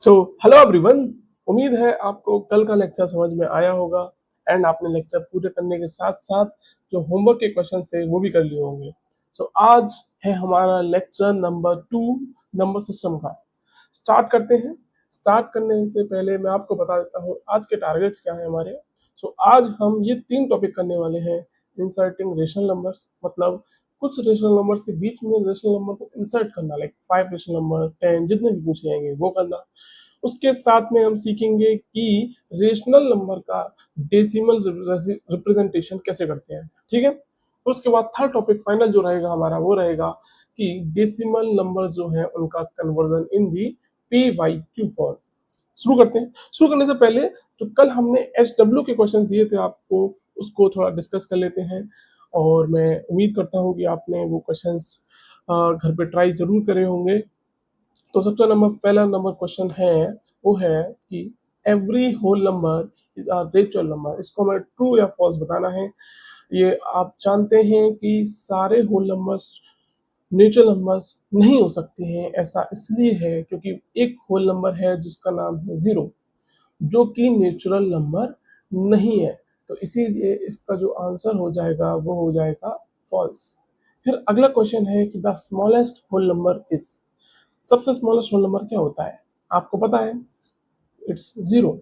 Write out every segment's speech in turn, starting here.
So hello everyone. उम्मीद है आपको कल का लेक्चर समझ में आया होगा एंड आपने लेक्चर पूरे करने के साथ साथ जो होमवर्क के क्वेश्चंस थे वो भी कर लिए होंगे। आज है हमारा लेक्चर नंबर 2 नंबर सिस्टम का। स्टार्ट करते हैं। स्टार्ट करने से पहले मैं आपको बता देता हूँ आज के टारगेट्स क्या है हमारे। आज हम ये 3 टॉपिक करने वाले हैं। इंसर्टिंग रेशनल नंबर्स, मतलब कुछ रेशनल नंबर्स के बीच में रेशनल नंबर को इंसर्ट करना, लाइक 5 रेशनल नंबर, 10 जितने भी पूछे जाएंगे वो करना। उसके साथ में हम सीखेंगे कि रेशनल नंबर का डेसिमल रिप्रेजेंटेशन कैसे करते हैं, ठीक है। उसके बाद थर्ड टॉपिक फाइनल जो रहेगा हमारा वो रहेगा कि डेसिमल नंबर जो है उनका conversion in the P by Q form. शुरू करते हैं। शुरू करने से पहले जो कल हमने एच डब्ल्यू के क्वेश्चंस दिए थे आपको, उसको थोड़ा डिस्कस कर लेते हैं। और मैं उम्मीद करता हूँ कि आपने वो क्वेश्चंस घर पे ट्राई जरूर करे होंगे। तो सबसे पहला नंबर क्वेश्चन है, वो है कि every whole number is a natural number. इसको हमें ट्रू या फॉल्स बताना है। ये आप जानते हैं कि सारे होल नंबर्स नेचुरल नंबर्स नहीं हो सकते हैं। ऐसा इसलिए है क्योंकि एक होल नंबर है जिसका नाम है 0, जो कि नेचुरल नंबर नहीं है। तो इसीलिए इसका जो आंसर हो जाएगा वो हो जाएगा फॉल्स। फिर अगला क्वेश्चन है कि the smallest whole number is. सबसे स्मॉलेस्ट होल नंबर क्या होता है आपको पता है? It's 0।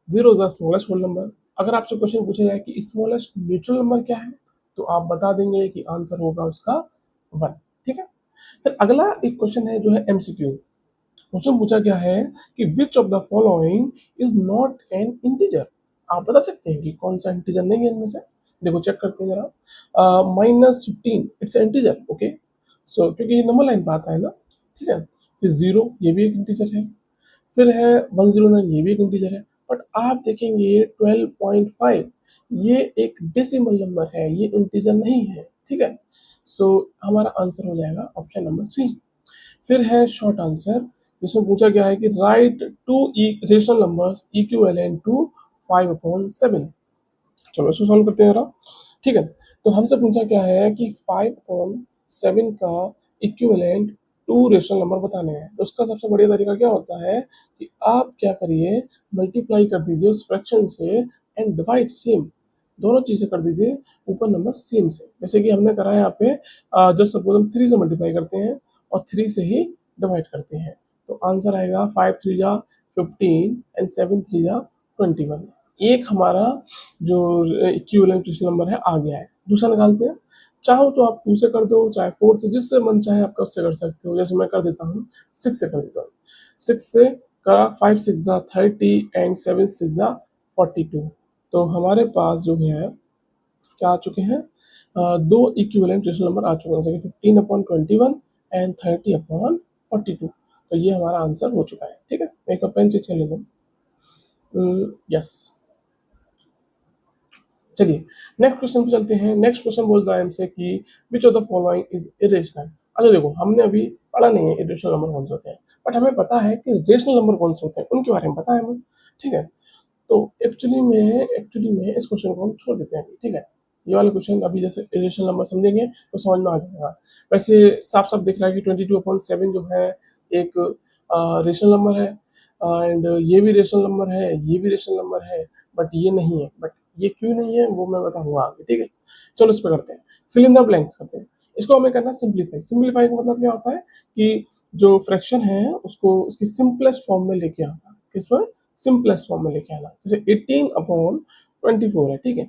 0 is the smallest whole number. अगर आपसे क्वेश्चन पूछा जाए कि स्मॉलेस्ट नेचुरल नंबर क्या है, तो आप बता देंगे कि आंसर होगा उसका 1, ठीक है। फिर अगला एक क्वेश्चन है जो है एमसीक्यू। उसमें पूछा गया है कि which of the following is not an integer. आप बता सकते हैं कि कौन सा इंटीजर नहीं है इनमें से। देखो चेक करते हैं जरा। -15 इट्स इंटीजर, ओके। सो क्योंकि ये नंबर लाइन पे आता है ना, ठीक है। फिर 0 ये भी एक इंटीजर है। फिर है 109, ये भी एक इंटीजर है। बट आप देखेंगे 12.5 ये एक डेसिमल नंबर है, ये इंटीजर नहीं है, ठीक है। सो हमारा आंसर हो जाएगा ऑप्शन नंबर सी। फिर है शॉर्ट आंसर, जिसमें पूछा गया है कि write two rational numbers equivalent to 5/7। चलो इसको सॉल्व करते हैं जरा, ठीक है। तो हमसे पूछा क्या है कि 5/7 का इक्विवेलेंट 2 रेशनल नंबर बताने हैं। तो उसका सबसे बढ़िया तरीका क्या होता है कि आप क्या करिए, मल्टीप्लाई कर दीजिए उस फ्रैक्शन से एंड डिवाइड सेम। दोनों चीजें कर दीजिए ऊपर नंबर सेम से, जैसे कि हमने करा है यहाँ पे। जस्ट सपोज हम 3 से मल्टीप्लाई करते हैं और 3 से ही डिवाइड करते हैं। तो आंसर आएगा 5 3 जा 15 एंड 7 3 जा 21। एक हमारा जो इक्विवेलेंट रेशनल नंबर है आ गया है। दूसरा निकालते हैं। चाहो तो आप 2 से कर दो, चाहे 4 से, जिससे मन चाहे आपका उससे कर सकते हो। जैसे मैं कर देता हूँ 6 से कर देता हूँ। 6 से करा 5 6 जा 30 एंड 7 6 जा 42। तो हमारे पास जो है क्या आ चुके हैं, 2 इक्विवेलेंट रेशनल नंबर आ चुके हैं, जैसे कि 15/21 एंड 30/42। तो ये हमारा आंसर हो चुका है, ठीक है। एक पेन चेंज कर लेता हूँ। यस, चलिए नेक्स्ट क्वेश्चन पे चलते हैं। नेक्स्ट क्वेश्चन बोल रहा है हमसे कि which of the following is irrational. अच्छा देखो, हमने अभी पढ़ा नहीं है इरेशनल नंबर कौन से होते हैं, बट हमें पता है कि रेशनल नंबर कौन से होते हैं, उनके बारे में पता है हमें, ठीक है। तो एक्चुअली में इस क्वेश्चन को हम छोड़ देते हैं, ठीक है। ये वाला क्वेश्चन अभी जैसे इरेशनल नंबर समझेंगे तो समझ में आ जाएगा। वैसे साफ साफ दिख रहा है कि 22/7 जो है एक रेशनल नंबर है, एंड ये भी रेशनल नंबर है, ये भी रेशनल नंबर है, बट ये नहीं है। बट ये क्यों नहीं है वो मैं बताऊंगा आगे, ठीक है। चलो इस पे करते हैं, फिल इन द ब्लैंक्स करते हैं। इसको हमें करना सिंप्लीफाई। सिंप्लीफाई का मतलब क्या होता है कि जो फ्रैक्शन है उसको उसकी सिंपलेस्ट फॉर्म में लेके आना। किस पर? सिंपलेस्ट फॉर्म में लेके आना। जैसे 18/24 है, ठीक है।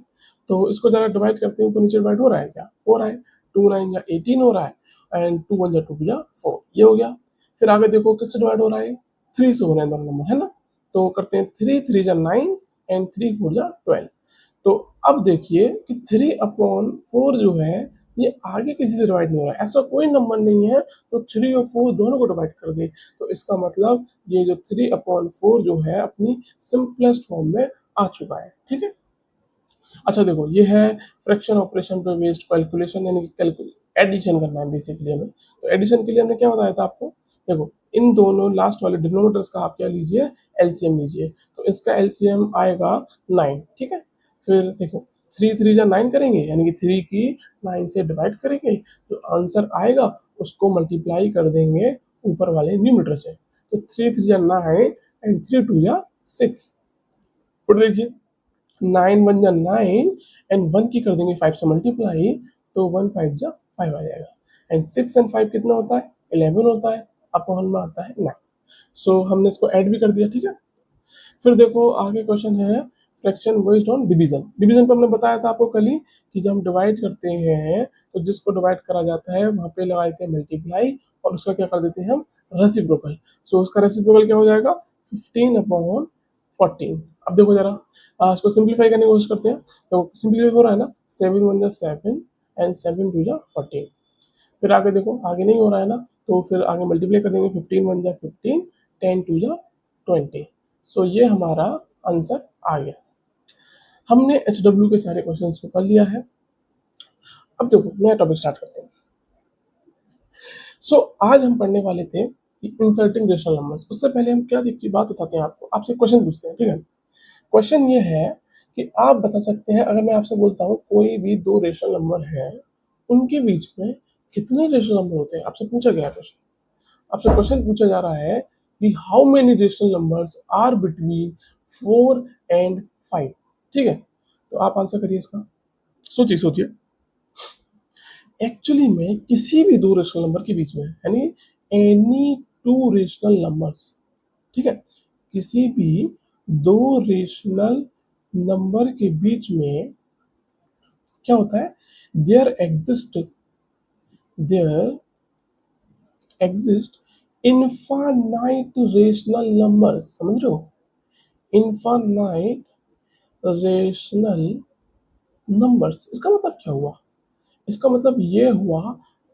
तो इसको जरा डिवाइड करते हैं, ऊपर नीचे डिवाइड हो रहा है क्या? हो रहा है। 2 9 या 18 हो रहा है एंड 2 1 जा 2 या 4, ये हो गया। फिर आगे देखो किससे डिवाइड हो रहा है? 3 से हो रहा है दोनों नंबर, है ना। तो करते हैं 3 3 जा 9 एंड 3 4 जा 12। तो अब देखिए कि 3/4 जो है ये आगे किसी से डिवाइड नहीं हो रहा है। ऐसा कोई नंबर नहीं है तो 3 और 4 दोनों को डिवाइड कर दे। तो इसका मतलब ये जो 3/4 जो है अपनी सिंपलेस्ट फॉर्म में आ चुका है, ठीक है। अच्छा देखो, ये है फ्रैक्शन ऑपरेशन पे बेस्ड कैलकुलेशन, यानी कि एडिशन करना है बेसिकली हमें। तो एडिशन के लिए हमने क्या बताया था आपको? देखो, इन दोनों लास्ट वाले डिनोमिनेटर्स का आप क्या लीजिए? एलसीएम लीजिए। तो इसका एलसीएम आएगा 9, ठीक है। फिर देखो 3 3 जा 9 करेंगे, यानी कि 3 की 9 से डिवाइड करेंगे, जो आंसर आएगा उसको मल्टीप्लाई कर देंगे ऊपर वाले न्यूमरेटर से। तो 3 3 या 9 एंड 3 2 या 6। फिर देखिए 9 1 जा 9 एंड 1 की कर देंगे 5 से मल्टीप्लाई, तो 1 5 जा 5 आ जाएगा। एंड 6 एंड 5 कितना होता है? 11 होता है। अपॉन में आता है 9। सो हमने इसको ऐड भी कर दिया, ठीक है। फिर देखो आगे क्वेश्चन है fraction based on division. Division पर हमने बताया था आपको कल ही कि जब हम डिवाइड करते हैं तो जिसको डिवाइड करा जाता है वहां पे लगा देते हैं मल्टीप्लाई और उसका क्या कर देते हैं हम? रेसिप्रोकल। सो उसका रेसिप्रोकल क्या हो जाएगा? 15/14। अब देखो जरा इसको सिंप्लीफाई करने की कोशिश करते हैं। तो सिंप्लीफाई हो रहा है ना, 7 1 जा 7 एंड 7 2 जा 14। फिर आगे देखो आगे नहीं हो रहा है ना, तो फिर आगे मल्टीप्लाई कर देंगे। 15 1 जा 15, 10 2 जा 20। सो ये हमारा आंसर आ गया। हमने HW के सारे क्वेश्चंस को कर लिया है। अब देखो नया टॉपिक स्टार्ट करते हैं। आज हम पढ़ने वाले थे इंसर्टिंग रेशनल नंबर्स। उससे पहले हम क्या एक चीज बात बताते हैं आपको, आपसे क्वेश्चन पूछते हैं, ठीक है। क्वेश्चन ये है कि आप बता सकते हैं, अगर मैं आपसे बोलता हूँ कोई भी दो रेशनल नंबर है, उनके बीच में कितने रेशनल नंबर होते हैं? आपसे पूछा गया क्वेश्चन। आपसे क्वेश्चन पूछा जा रहा है कि how many rational numbers are between 4 and 5, ठीक है। तो आप आंसर करिए इसका, सोचिए सोचिए। एक्चुअली में किसी भी दो रेशनल नंबर के बीच में, यानी एनी टू रेशनल नंबर्स, ठीक है, किसी भी दो रेशनल नंबर के बीच में क्या होता है? There exist infinite rational numbers. समझ रहे हो? इनफाइनाइट रेशनल नंबर्स, इसका मतलब क्या हुआ? इसका मतलब ये हुआ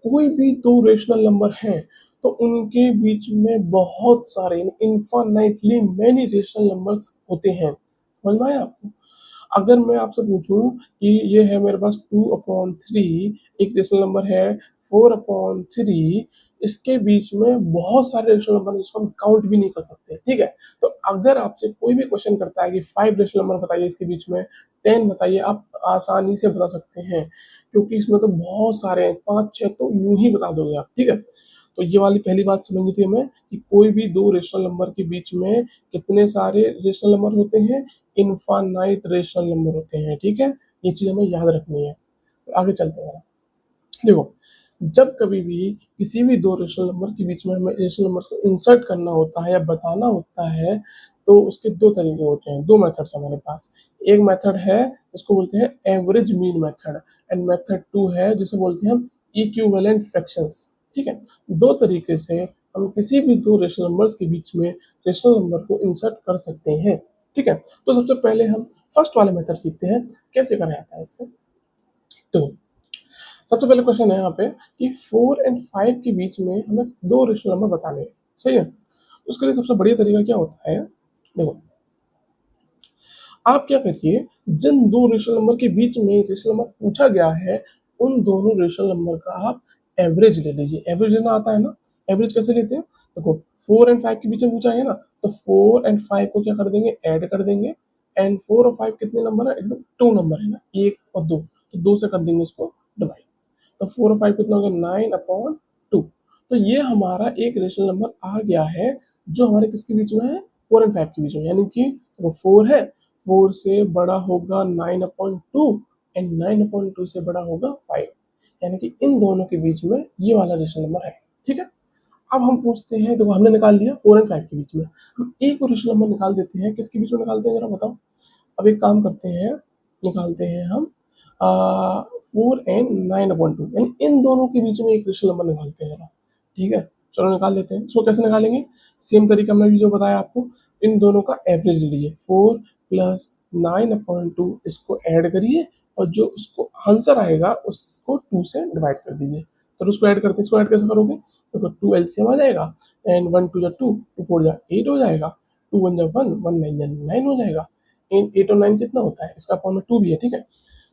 कोई भी दो रेशनल नंबर हैं तो उनके बीच में बहुत सारे इनफाइनाइटली मैनी रेशनल नंबर्स होते हैं। समझ में आया आपको? अगर मैं आपसे पूछूं कि ये है मेरे पास 2/3, एक रेशनल नंबर है 4/3, इसके बीच में बहुत सारे रेशनल नंबर जिसको हम काउंट भी नहीं कर सकते, ठीक है। तो अगर आपसे कोई भी क्वेश्चन करता है कि 5 रेशनल नंबर बताइए इसके बीच में, 10 बताइए, आप आसानी से बता सकते हैं, क्योंकि इसमें तो बहुत सारे हैं, 5 6 तो यूं ही बता दोगे आप, ठीक है। तो ये वाली पहली बात समझनी थी हमें कि कोई भी दो रेशनल नंबर के बीच में कितने सारे रेशनल नंबर होते हैं? इनफाइनाइट रेशनल नंबर होते हैं, ठीक है। ये चीज हमें याद रखनी है। तो आगे चलते हैं। देखो जब कभी भी किसी भी दो रेशनल नंबर के बीच में हमें रेशनल नंबर्स को इंसर्ट करना होता है या बताना होता है, तो उसके दो तरीके होते हैं, दो मेथड्स हमारे पास। एक मेथड है जिसको बोलते हैं average mean method, and method 2 है जिसे बोलते हैं हम इक्विवेलेंट फ्रैक्शंस, ठीक है। दो तरीके से हम किसी भी दो रेशनल नंबर्स के बीच में रेशनल नंबर को इंसर्ट कर सकते हैं, ठीक है। तो सबसे पहले हम फर्स्ट वाले मेथड सीखते हैं कैसे करा जाता है इससे। तो सबसे पहले क्वेश्चन है यहाँ पे कि 4 एंड 5 के बीच में हमें दो रेशनल नंबर बताने हैं, सही है। उसके लिए सबसे बढ़िया तरीका क्या होता है? देखो आप क्या करिए, जिन दो रेशनल नंबर के बीच में रेशनल नंबर पूछा गया है उन दोनों रेशनल नंबर का आप एवरेज ले लीजिए। एवरेज लेना आता है ना? एवरेज कैसे लेते हैं? देखो 4 एंड 5 के बीच में पूछा है ना, तो 4 एंड 5 को क्या कर देंगे? ऐड कर देंगे। एंड 4 और 5 कितने नंबर है? एकदम 2 नंबर है ना, 1 और 2, तो 2 से कर देंगे इसको डिवाइड। तो 4 और 5 कितना हो गया? 9/2। तो ये हमारा एक रेशनल नंबर आ गया है जो हमारे किसके बीच में है? 4 एंड 5 के बीच में, यानी कि वो 4 है, 4 से बड़ा होगा 9/2 एंड 9/2 से बड़ा होगा 5, यानी कि इन दोनों के बीच में ये वाला रेशनल नंबर है, ठीक है। अब हम पूछते हैं, देखो हमने निकाल लिया 4 एंड 5 के बीच में, हम एक और रेशनल नंबर निकाल देते हैं। किसके बीच में निकालते हैं जरा बताओ? अब एक काम करते हैं, निकालते हैं हम 4 एंड 9/2, यानी इन दोनों के बीच में एक रेशनल नंबर निकालते हैं, ठीक है। चलो निकाल लेते हैं। इसको कैसे निकालेंगे? सेम तरीका हमने भी जो बताया आपको, इन दोनों का एवरेज ले लीजिए, 4 प्लस 9/2 इसको ऐड करिए और जो उसको आंसर आएगा उसको 2 से डिवाइड कर दीजिए। तो उसको ऐड करते हैं, इसको ऐड कैसे करोगे? तो 2 एलसीएम आ जाएगा, एंड 1 2 जा 2, 2 4 जा 8 हो जाएगा, 2 1 जा 1, 1 9 जा 9 हो जाएगा। 8 और 9 कितना होता है? इसका अपॉन में 2 भी है, ठीक है।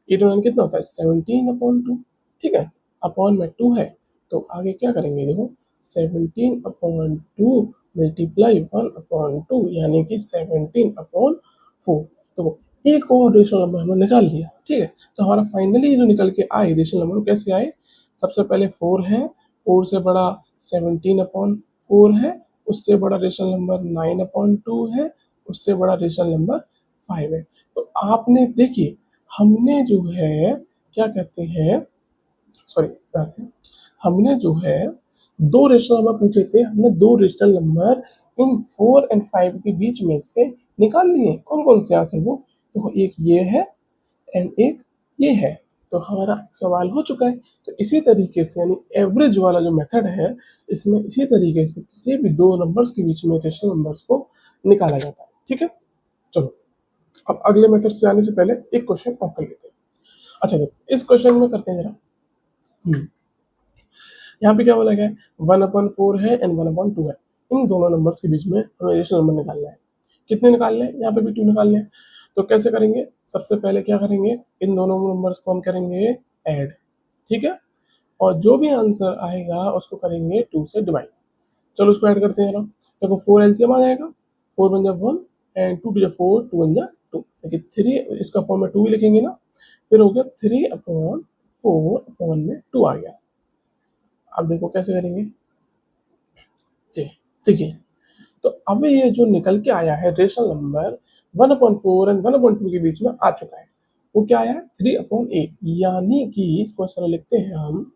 8 और 9 कितना होता है? 17/2, ठीक है। अपॉन में 2 है, तो आगे क्या करेंगे? देखो 17/2 मल्टीप्लाई 1/2, यानी कि 17/4। तो एक और रेशनल नंबर हमने निकाल लिया, ठीक है। तो हमारा फाइनली जो निकल के आए रेशनल नंबर कैसे आए? सबसे पहले 4 है, 4 से बड़ा 17/4 है, उससे बड़ा रेशनल नंबर 9/2 है, उससे बड़ा रेशनल नंबर 5 है। तो आपने देखिए हमने जो है क्या कहते हैं, सॉरी, हमने जो है दो रेशनल नंबर पूछे थे, हमने दो रेशनल नंबर इन 4 और 5 के बीच में से निकाल लिए। कौन कौन से आखिर वो? देखो एक ये है एंड एक ये है। तो हमारा सवाल हो चुका है। तो इसी तरीके से यानी एवरेज वाला जो मेथड है, इसमें इसी तरीके से किसी भी दो नंबर्स के बीच में रेशनल नंबर्स को निकाला जाता है। ठीक है, चलो अब अगले मेथड से जाने से पहले एक क्वेश्चन और कर लेते हैं। अच्छा देखो इस क्वेश्चन में करते हैं जरा। यहाँ पे क्या बोला गया है, 1/4 है एंड 1/2 है। इन दोनों नंबर्स के बीच में हमें रेशनल नंबर निकालना है। कितने निकालने हैं? यहाँ पे भी 2 निकालने हैं। तो कैसे करेंगे? सबसे पहले क्या करेंगे, इन दोनों नंबर्स को हम करेंगे ऐड, ठीक है, और जो भी आंसर आएगा उसको करेंगे 2 से डिवाइड। चलो उसको ऐड करते हैं ना। देखो 4 एलसीएम आ जाएगा, 4 1 जा 1 एंड 2 2 जा 4, 2 1 जा 2, देखिए 3 इसका अपॉन में 2 भी लिखेंगे ना, फिर हो गया 3/4 में 2 आ गया। अब देखो कैसे करेंगे जी, देखिए तो अब ये जो निकल के आया है रेशनल नंबर 1/4 एंड 1/2 के बीच में आ चुका है। वो क्या आया है? 3/8, यानी कि इसको ऐसा लिखते हैं हम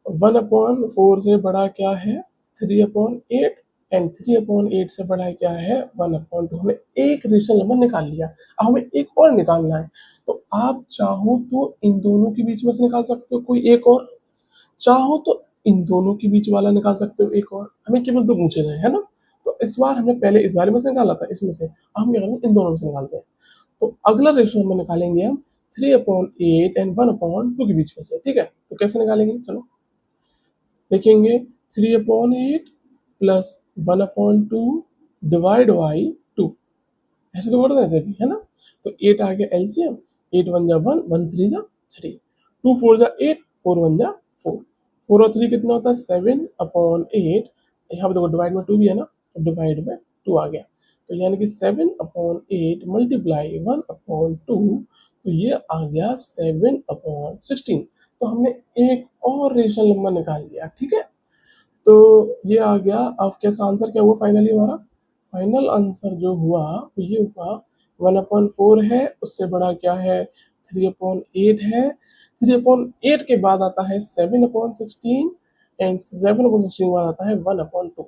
1/4 से बड़ा क्या है? 3/8 एंड 3/8 से बड़ा क्या है? 1/2। हमने एक रेशनल नंबर निकाल लिया, अब हमें एक और निकालना है। तो आप चाहो तो इन दोनों के बीच में से निकाल सकते हो कोई एक और, चाहो तो इन दोनों के बीच वाला निकाल सकते हो एक और। हमें केवल दो पूछे गए है ना, तो इस बार हमने पहले इस वाले में से निकाला था, इसमें से हम क्या करेंगे इन दोनों में से निकालते हैं। तो अगला रेशियो नंबर निकालेंगे हम 3/8 एंड 1/2 के बीच में से। ठीक है, तो कैसे निकालेंगे? चलो लिखेंगे 3/8 प्लस 1/2 डिवाइड बाई 2, ऐसे तो कर देते थे है ना। तो 8 आ गया एलसीएम, 8 1 जा 1, 1 3 जा 3, 2 4 जा 8, 4 1 जा 4, 4 और 3 कितना होता है? 7/8। यहाँ पे देखो डिवाइड में 2 भी है ना, तो डिवाइड में 2 आ गया। तो यानी कि 7/8 मल्टीप्लाई 1/2, तो ये आ गया 7/16। तो हमने एक और रेशनल नंबर निकाल लिया। ठीक है, तो ये आ गया। अब कैसा आंसर क्या हुआ फाइनली हमारा? फाइनल आंसर जो हुआ वो ये हुआ 1/4 है, उससे बड़ा क्या है? 3/8 है। 3/8 के बाद आता है 7/16 एंड 7/16 के बाद आता है 1/2।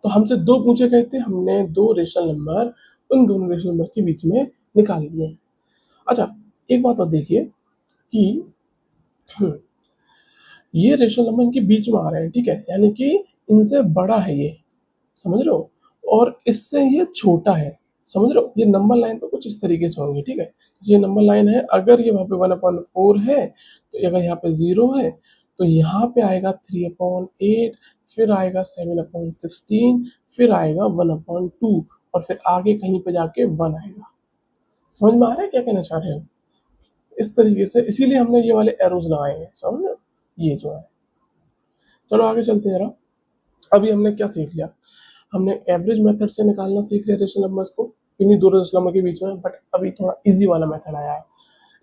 तो हमसे दो पूछे गए थे, हमने दो रेशनल नंबर उन दोनों रेशनल नंबर के बीच में निकाल लिए हैं। अच्छा एक बात और देखिए कि ये रेशनल नंबर इनके बीच में आ रहे हैं, ठीक है, यानी कि इनसे बड़ा है ये, समझ रहे हो, और इससे ये छोटा है, समझ रहे हो। ये नंबर लाइन पे कुछ इस तरीके से होंगे। ठीक है, तो ये नंबर लाइन है, अगर ये वहाँ पे 1/4 है, तो अगर यहाँ पे 0 है तो यहाँ पे आएगा 3/8, फिर आएगा 7/16, फिर आएगा 1/2 और फिर आगे कहीं पे जाके 1 आएगा। समझ में आ रहा है क्या कहना चाह रहे हो? इस तरीके से, इसीलिए हमने ये वाले एरोज लगाए हैं, समझ रहे हो, ये जो है। चलो आगे चलते हैं जरा। अभी हमने क्या सीख लिया? हमने एवरेज मेथड से निकालना सीख लिया रेशनल नंबर्स को इन्हीं दो रेशनल नंबर के बीच में। बट अभी थोड़ा इजी वाला मेथड आया है,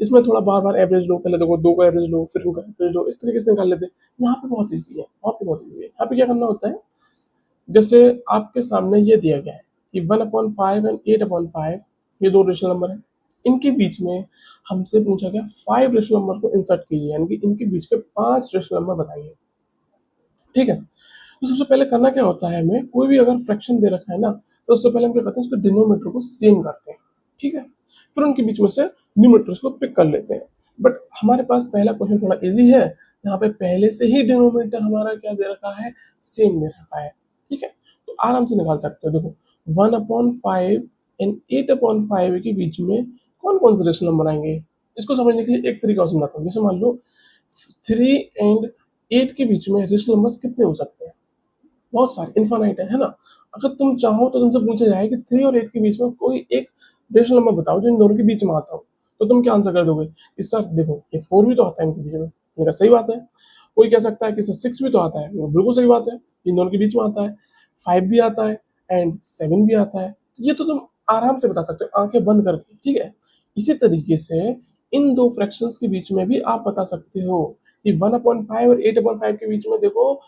इसमें थोड़ा बार बार एवरेज लो, पहले देखो दो का एवरेज लो, फिर उनका एवरेज लो, इस तरीके से निकाल लेते हैं। यहाँ पे बहुत ईजी है, वहाँ पे बहुत ईजी है। यहाँ पे क्या करना होता है, जैसे आपके सामने ये दिया गया है कि 1/5 एंड 8/5 ये दो रेशनल नंबर है, इनके बीच में हमसे पूछा गया 5 रेशनल नंबर को इंसर्ट कीजिए, यानी कि इनके बीच के 5 रेशनल नंबर बताइए। ठीक है, तो सबसे पहले करना क्या होता है, हमें कोई भी अगर फ्रैक्शन दे रखा है ना, तो उससे पहले हम क्या करते हैं, उसके डिनोमिनेटर को सेम करते हैं। ठीक है, फिर उनके बीच में से न्यूमरेटर्स को पिक कर लेते हैं। बट हमारे पास पहला क्वेश्चन थोड़ा इजी है, यहाँ पे पहले से ही डिनोमिनेटर हमारा क्या दे रखा है, सेम दे रखा है। ठीक है, तो आराम से निकाल सकते हो। देखो 1/5 एंड 8/5 के बीच में कौन कौन से रेशनल नंबर आएंगे, इसको समझने के लिए एक तरीका और समझाता हूँ। जैसे मान लो 3 एंड 8 के बीच में रेशनल नंबर्स कितने हो सकते हैं? बहुत सारे, इनफाइनाइट है ना। अगर तुम चाहो तो तुमसे पूछा जाए कि 3 और 8 के बीच में कोई एक रेशनल नंबर बताओ जो इन दोनों के बीच में आता हो, तो तुम क्या आंसर कर दोगे कि सर देखो ये 4 भी तो आता है इनके बीच में। मेरा सही बात है। कोई कह सकता है कि सर 6 भी तो आता है, वो बिल्कुल सही बात है, इन दोनों के बीच में आता है। 5 भी आता है एंड 7 भी आता है, तो ये तो तुम आराम से बता सकते हो आंखें बंद करके। ठीक है, इसी तरीके से इन दो फ्रैक्शंस के बीच में भी आप बता सकते हो कि 1/5 और 8/5 के बीच में देखो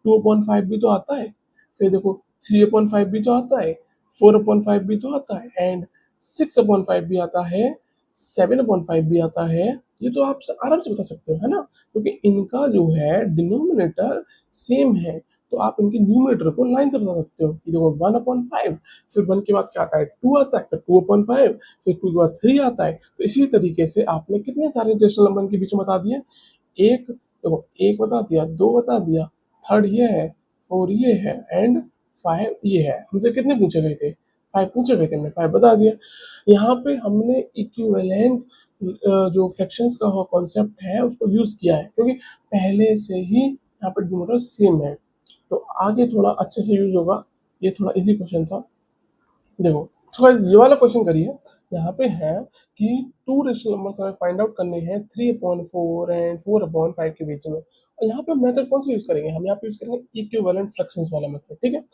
2/5 भी तो आता है, फिर देखो 3/5 भी तो आता है, 4/5 भी तो आता है, एंड 6/5 भी आता है, 7/5 भी आता है। ये तो आप आराम से बता सकते हो, है ना, क्योंकि इनका जो है डिनोमिनेटर सेम है, तो आप इनके न्यूमरेटर को लाइन से बता सकते हो। ये देखो 1/5, फिर 1 के बाद क्या आता है, 2 आता है, फिर 2/5, फिर 2 के बाद 3 आता है। तो इसी तरीके से आपने कितने सारे रेशनल नंबर के बीच में बता दिए, एक देखो, एक बता दिया, दो बता दिया, थर्ड ये है, फोर ये है, एंड फाइव ये है। हमसे कितने पूछे गए थे, फाइव पूछे गए थे, हमने फाइव बता दिया। यहाँ पे हमने इक्विवेलेंट जो फ्रैक्शंस का कॉन्सेप्ट है उसको यूज किया है, क्योंकि पहले से ही यहाँ पे डिनोमिनेटर सेम है, तो आगे थोड़ा अच्छे से यूज होगा। ये थोड़ा इजी क्वेश्चन था। देखो तो गाइस ये वाला क्वेश्चन करिए। यहाँ पे है कि टू रेशनल नंबर्स हमें फाइंड आउट करने हैं 3/4 एंड 4/5 के बीच में, और यहाँ पे मेथड कौन सा यूज करेंगे, हम यहाँ पे यूज करेंगे इक्विवेलेंट फ्रैक्शंस वाला मेथड, ठीक है।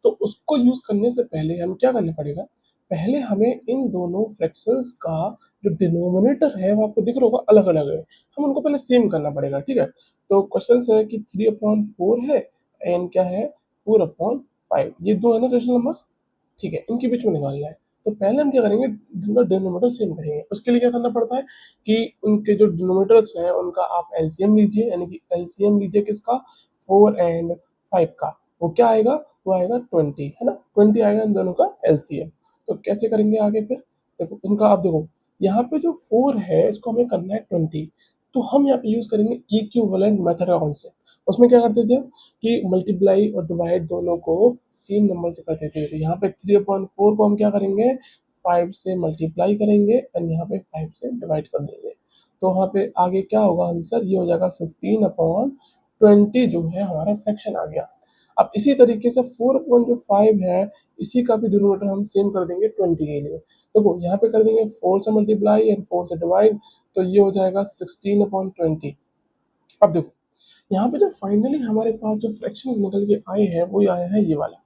तो उसको यूज करने से पहले हम क्या करना पड़ेगा, पहले हमें इन दोनों फ्रैक्शंस का जो डिनोमिनेटर है वो आपको दिख रहा होगा अलग अलग है, हम उनको पहले सेम करना पड़ेगा, ठीक है। तो क्वेश्चन है कि 3/4 है एंड क्या है 4/5, ये दो है ना रेशनल नंबर्स, ठीक है, इनके बीच में निकालना है। तो पहले हम क्या करेंगे, इनका डिनोमिनेटर सेम करेंगे। उसके लिए क्या करना पड़ता है कि उनके जो डिनोमिनेटर्स हैं उनका आप एलसीएम लीजिए, यानी कि एलसीएम लीजिए किसका, 4 एंड 5 का। वो क्या आएगा, वो आएगा 20, है ना, 20 आएगा इन दोनों का एलसीएम। तो कैसे करेंगे आगे फिर, देखो इनका आप देखो, यहाँ पे जो 4 है इसको हमें करना है 20, तो हम यहाँ पे यूज करेंगे इक्विवेलेंट मेथड का कॉन्सेप्ट। उसमें क्या करते थे कि मल्टीप्लाई और डिवाइड दोनों को सेम नंबर से करते थे। तो यहाँ पे 3/4 को हम क्या करेंगे, 5 से मल्टीप्लाई करेंगे एंड यहाँ पे 5 से डिवाइड कर देंगे। तो वहाँ पे आगे क्या होगा आंसर, ये हो जाएगा 15/20 जो है हमारा फ्रैक्शन आ गया। अब इसी तरीके से 4/5 है, इसी का भी डिनोमिनेटर हम सेम कर देंगे 20 के लिए। देखो यहाँ पे कर देंगे 4 से मल्टीप्लाई एंड 4 से डिवाइड, तो ये हो जाएगा 16/20। अब देखो यहाँ पे जो फाइनली हमारे पास जो फ्रैक्शंस निकल के आए हैं वो आया है ये वाला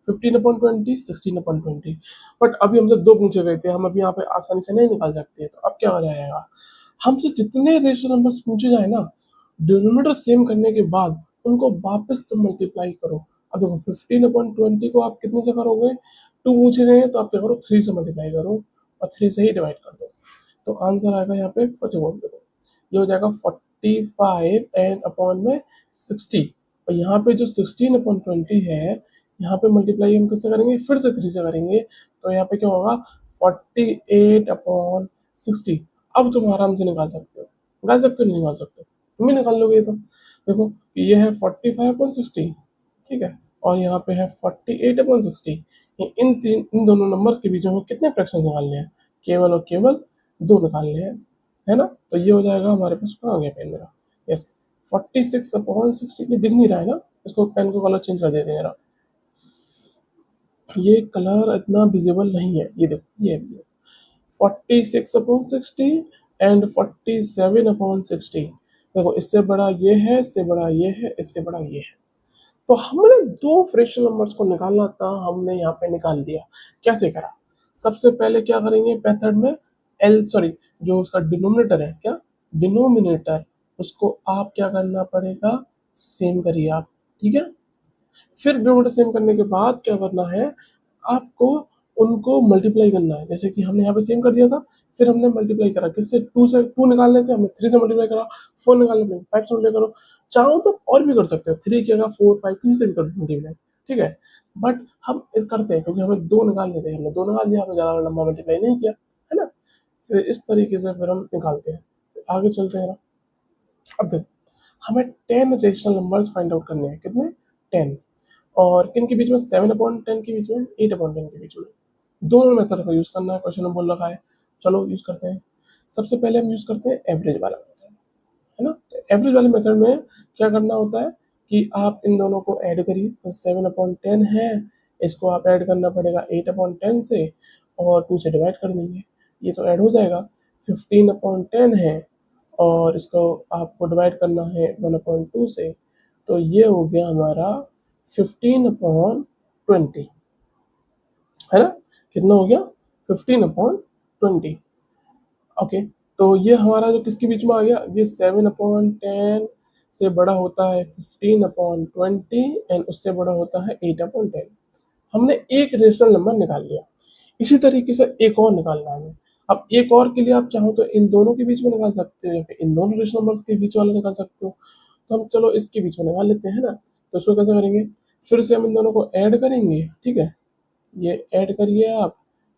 15/20, 16/20। बट अभी हमसे दो पूछे गए थे, हम अभी यहाँ पे आसानी से नहीं निकाल सकते, तो अब क्या हो जाएगा, हमसे जितने रेशनल नंबर्स पूछे जाए ना, डिनोमिनेटर सेम करने के बाद उनको वापस तुम मल्टीप्लाई करो। अब देखो 15/20 को आप कितने से करोगे, टू पूछे गए हैं तो आप क्या करो, 3 से मल्टीप्लाई करो और 3 से ही डिवाइड कर दो। तो आंसर आएगा यहाँ पे देखो, ये हो जाएगा 45 एंड अपॉन में 60, और यहाँ पे जो 16/20 है, यहाँ पे मल्टीप्लाई हम किससे करेंगे, फिर से 3 से करेंगे, तो यहाँ पे क्या होगा 48/60। अब तुम आराम से निकाल सकते हो नहीं निकाल सकते, तुम ही निकाल लोगे। ये तो देखो ये है 45/60, ठीक है, और यहाँ पे है 48/60। इन दोनों नंबर्स के बीच में हमें कितने फ्रैक्शन निकालने हैं, केवल और केवल दो निकालने हैं, है ना। तो ये हो जाएगा हमारे पास, कहाँ आ गया पेन मेरा, यस 46/60। ये दिख नहीं रहा है ना, इसको पेन को कलर चेंज कर देते हैं जरा, ये कलर इतना विजिबल नहीं है, ये देखो ये 46/60 एंड 47/60। देखो इससे बड़ा ये है, इससे बड़ा ये है, इससे बड़ा ये है। तो हमने दो फ्रैक्शनल नंबर्स को निकालना था, हमने यहाँ पे निकाल दिया। कैसे करा, सबसे पहले क्या करेंगे मेथड में, जो उसका डिनोमिनेटर है, क्या डिनोमिनेटर, उसको आप क्या करना पड़ेगा, सेम करिए आप, ठीक है। फिर डिनोमिनेटर सेम करने के बाद क्या करना है, आपको उनको मल्टीप्लाई करना है, जैसे कि हमने यहाँ पे सेम कर दिया था, फिर हमने मल्टीप्लाई करा किससे, टू से, टू निकालने थे हमने 3 से मल्टीप्लाई करा, 4 निकालने थे 5 से मल्टीप्लाई करो, चाहो तो और भी कर सकते हो, 3 किया 4 5 किसी से भी कर मल्टीप्लाई, ठीक है। बट हम करते हैं क्योंकि हमें दो निकालने थे, हमने दो निकाल दिया, हमें ज़्यादा लंबा मल्टीप्लाई नहीं किया, है ना। फिर इस तरीके से फिर हम निकालते हैं, आगे चलते हैं। अब देखो हमें 10 रेशनल नंबर्स फाइंड आउट करने हैं, कितने, 10, और किन के बीच में, 7/10 के बीच में, 8/10 के बीच में। दोनों मेथड का यूज करना है, क्वेश्चन में बोल रखा है, चलो यूज करते हैं। सबसे पहले हम यूज करते हैं एवरेज वाला मेथड, है ना। एवरेज वाले मेथड में क्या करना होता है कि आप इन दोनों को ऐड करिए, तो 7/10 है, इसको आप ऐड करना पड़ेगा 8/10 से, और 2 से डिवाइड कर देंगे, ये तो ऐड हो जाएगा। 15/10 है, और इसको आपको डिवाइड करना है 1/2 से, तो ये हो गया हमारा 15/20, है ना। कितना हो गया, 15/20। ओके, तो ये हमारा जो किसके बीच में आ गया, ये 7/10 से बड़ा होता है 15/20 एंड उससे बड़ा होता है 8/10। हमने एक रेशनल नंबर निकाल लिया। इसी तरीके से एक और निकालना है। अब एक और के लिए आप चाहो तो इन दोनों के बीच में निकाल सकते हो या फिर इन दोनों रेशनल नंबर्स के बीच वाला निकाल सकते हो। तो हम चलो इसके बीच में निकाल लेते हैं ना। तो इसको कैसे करेंगे, फिर से हम इन दोनों को ऐड करेंगे, ठीक है। ये ऐड करिए आप,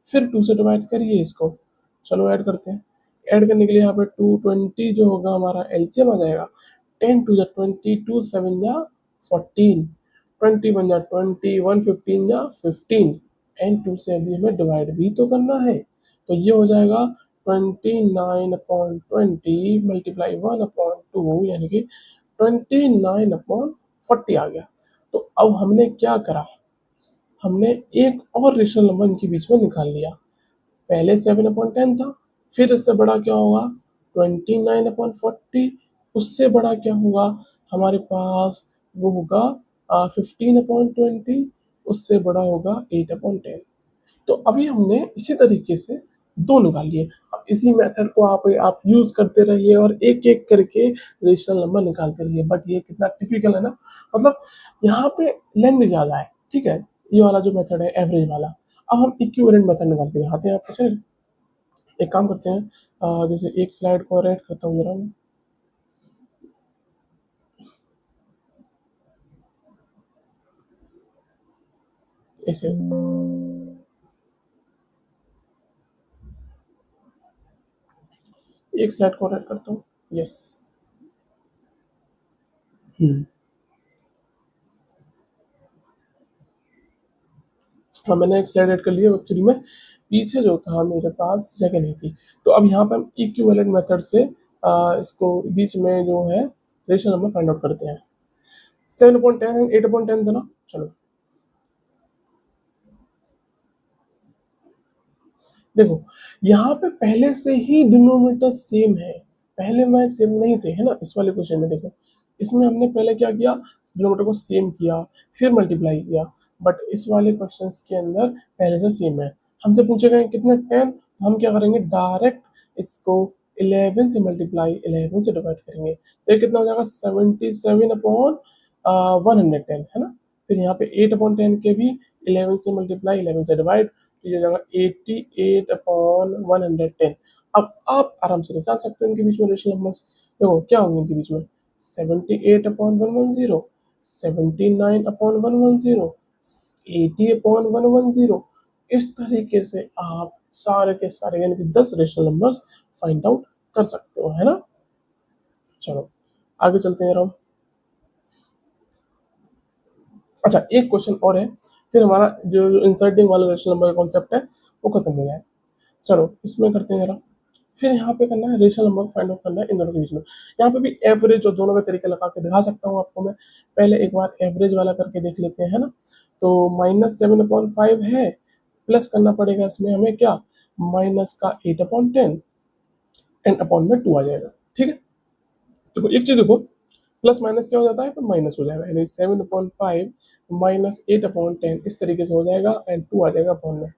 फिर 2 से डिवाइड करिए इसको। चलो ऐड करते हैं। ऐड करने के लिए यहाँ पे 220 जो होगा हमारा एलसीएम आ जाएगा। 10 टू जा 20, 2 7 जा 14, 20 बन जा 20, 1 15 जा 15 एंड 2 से अभी हमें डिवाइड भी तो करना है। तो ये हो जाएगा 29/20 मल्टीप्लाई 1/2 यानी कि 29/40 आ गया। तो अब हमने क्या करा, हमने एक और रेशनल नंबर इनके बीच में निकाल लिया। पहले 7/10 था, फिर इससे बड़ा क्या होगा 29/40, उससे बड़ा क्या होगा हमारे पास, वो होगा 15/20, उससे बड़ा होगा 8/10। तो अभी हमने इसी तरीके से दो निकाल लिए। अब इसी मेथड को आप यूज करते रहिए और एक एक करके रेशनल नंबर निकालते रहिए। बट ये कितना टिपिकल है ना, मतलब यहाँ पे लेंथ ज्यादा है, ठीक है। ये वाला जो मेथड है एवरेज वाला। अब हम इक्विवेलेंट मेथड निकाल के दिखाते हैं आपको। चलिए एक काम करते हैं, जैसे एक स्लाइड को और ऐड करता हूँ जरा मैं। ऐसे एक स्लाइड को और ऐड करता हूँ। यस। हम्म। हाँ मैंने एक स्लाइड ऐड कर लिया। एक्चुअली में पीछे जो था मेरे पास जगह नहीं थी। तो अब यहाँ पे हम इक्विवेलेंट मेथड से इसको बीच में जो है रेशनल नंबर फाइंड आउट करते हैं। 7/10 एंड 8/10 था ना। चलो देखो, यहाँ पे पहले से ही डिनोमिनेटर सेम है। पहले में सेम नहीं थे, है ना। इस वाले क्वेश्चन में देखो, इसमें हमने पहले क्या किया, डिनोमिनेटर को सेम किया, फिर मल्टीप्लाई किया। बट इस वाले क्वेश्चन के अंदर पहले से सेम है। हमसे पूछे गए कितने 10, तो हम क्या करेंगे, डायरेक्ट इसको 11 से मल्टीप्लाई 11 से डिवाइड करेंगे। तो ये कितना हो जाएगा 77/110, है ना। फिर यहाँ पे 8/10 के भी 11 से मल्टीप्लाई 11 से डिवाइड, तो ये हो जाएगा 88/110। अब आप आराम से निकाल सकते हो इनके बीच में रेशनल नंबर्स। देखो क्या होंगे इनके बीच में, 78/110, 79/110, 80/110। इस तरीके से आप सारे के सारे यानी कि 10 रेशनल नंबर्स फाइंड आउट कर सकते हो, है ना। चलो आगे चलते हैं हम। अच्छा एक क्वेश्चन और है, फिर हमारा जो इंसर्टिंग वाला रेशनल नंबर का कॉन्सेप्ट है वो खत्म हो जाए। चलो इसमें करते हैं जरा। फिर यहाँ पे करना है रेशनल नंबर फाइंड आउट करना है इन दोनों के बीच में। यहाँ पे भी एवरेज और दोनों के तरीके लगा के दिखा सकता हूँ आपको मैं। पहले एक बार एवरेज वाला करके देख लेते हैं, है ना। तो -7/5 है, प्लस करना पड़ेगा इसमें हमें क्या, माइनस का 8/10 एंड अपॉन में 2 आ जाएगा, ठीक है। देखो एक चीज देखो, प्लस माइनस क्या हो जाता है, तो माइनस हो जाएगा, यानी 7/5 -8/10 इस तरीके से हो जाएगा एंड 2 आ जाएगा अपॉन में।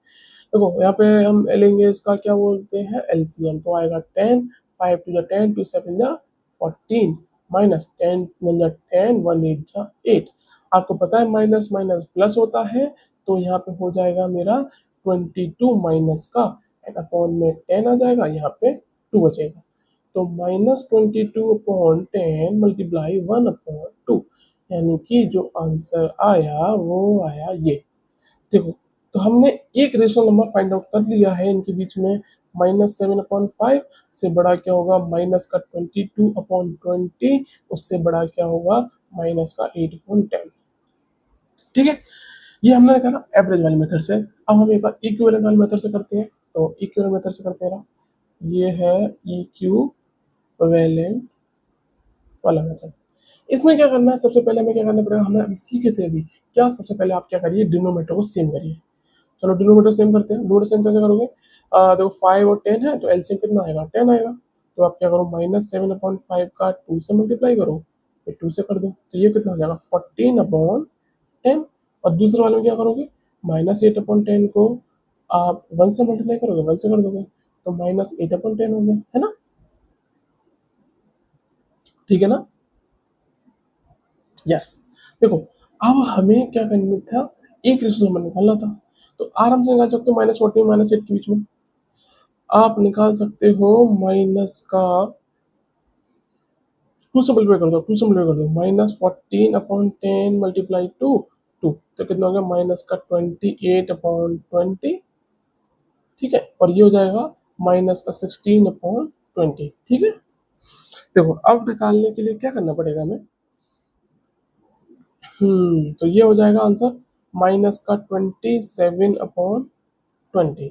देखो यहाँ पे हम लेंगे इसका क्या बोलते हैं एलसीएम, तो आएगा 10, 5 टू जा 10, 2 7 जा 14 माइनस 10 1 जा 10, 1 8 जा 8। आपको पता है माइनस माइनस प्लस होता है, तो यहाँ पे हो जाएगा मेरा 22 माइनस का एंड अपॉन में 10 आ जाएगा, यहाँ पे 2 बचेगा। तो -22/10 मल्टीप्लाई 1/2, यानी कि जो आंसर आया वो आया ये। देखो तो हमने एक रेशनल नंबर फाइंड आउट कर लिया है इनके बीच में। -7/5 से बड़ा क्या होगा माइनस का 22/20, उससे बड़ा क्या होगा माइनस का 8/10, ठीक है। ये हमने कहा ना एवरेज वाली मेथड से। अब हम एक बार इक्विवेलेंट वाली मेथड से करते हैं। तो इक्विवेलेंट मेथड से करते हैं ना, ये है इक्विवेलेंट वाला मेथड। इसमें क्या करना है, सबसे पहले हमें क्या करना पड़ेगा, हमने अभी सीखे थे अभी क्या, सबसे पहले आप क्या करिए डिनोमिनेटर को सेम करिए। चलो डिनोमिनेटर सेम करते हैं। डिनोमिनेटर सेम कैसे करोगे, देखो 5 और 10 है तो एलसीएम कितना आएगा 10 आएगा। तो आप क्या करो -7/5 का 2 से मल्टीप्लाई करो, फिर 2 से कर दो, तो ये कितना हो जाएगा 14/10। और दूसरे वाले में क्या करोगे, -8/10 को आप 1 से मल्टीप्लाई करोगे, 1 से कर दोगे, तो -8/10 हो गया, है ना। ठीक है ना। यस, देखो अब हमें क्या करना था, एक रेशनल नंबर निकालना था, तो आराम से निकाल सकते हो -14 -8 के बीच में आप निकाल सकते हो माइनस का 2 सिंपलीफाई कर दो, 2 सिंपलीफाई कर दो, -14/10 मल्टीप्लाई टू 2, तो कितना हो गया माइनस का 28/20, ठीक है, और ये हो जाएगा माइनस का 16/20, ठीक है। देखो अब निकालने के लिए क्या करना पड़ेगा हमें, तो ये हो जाएगा आंसर माइनस का 27/20,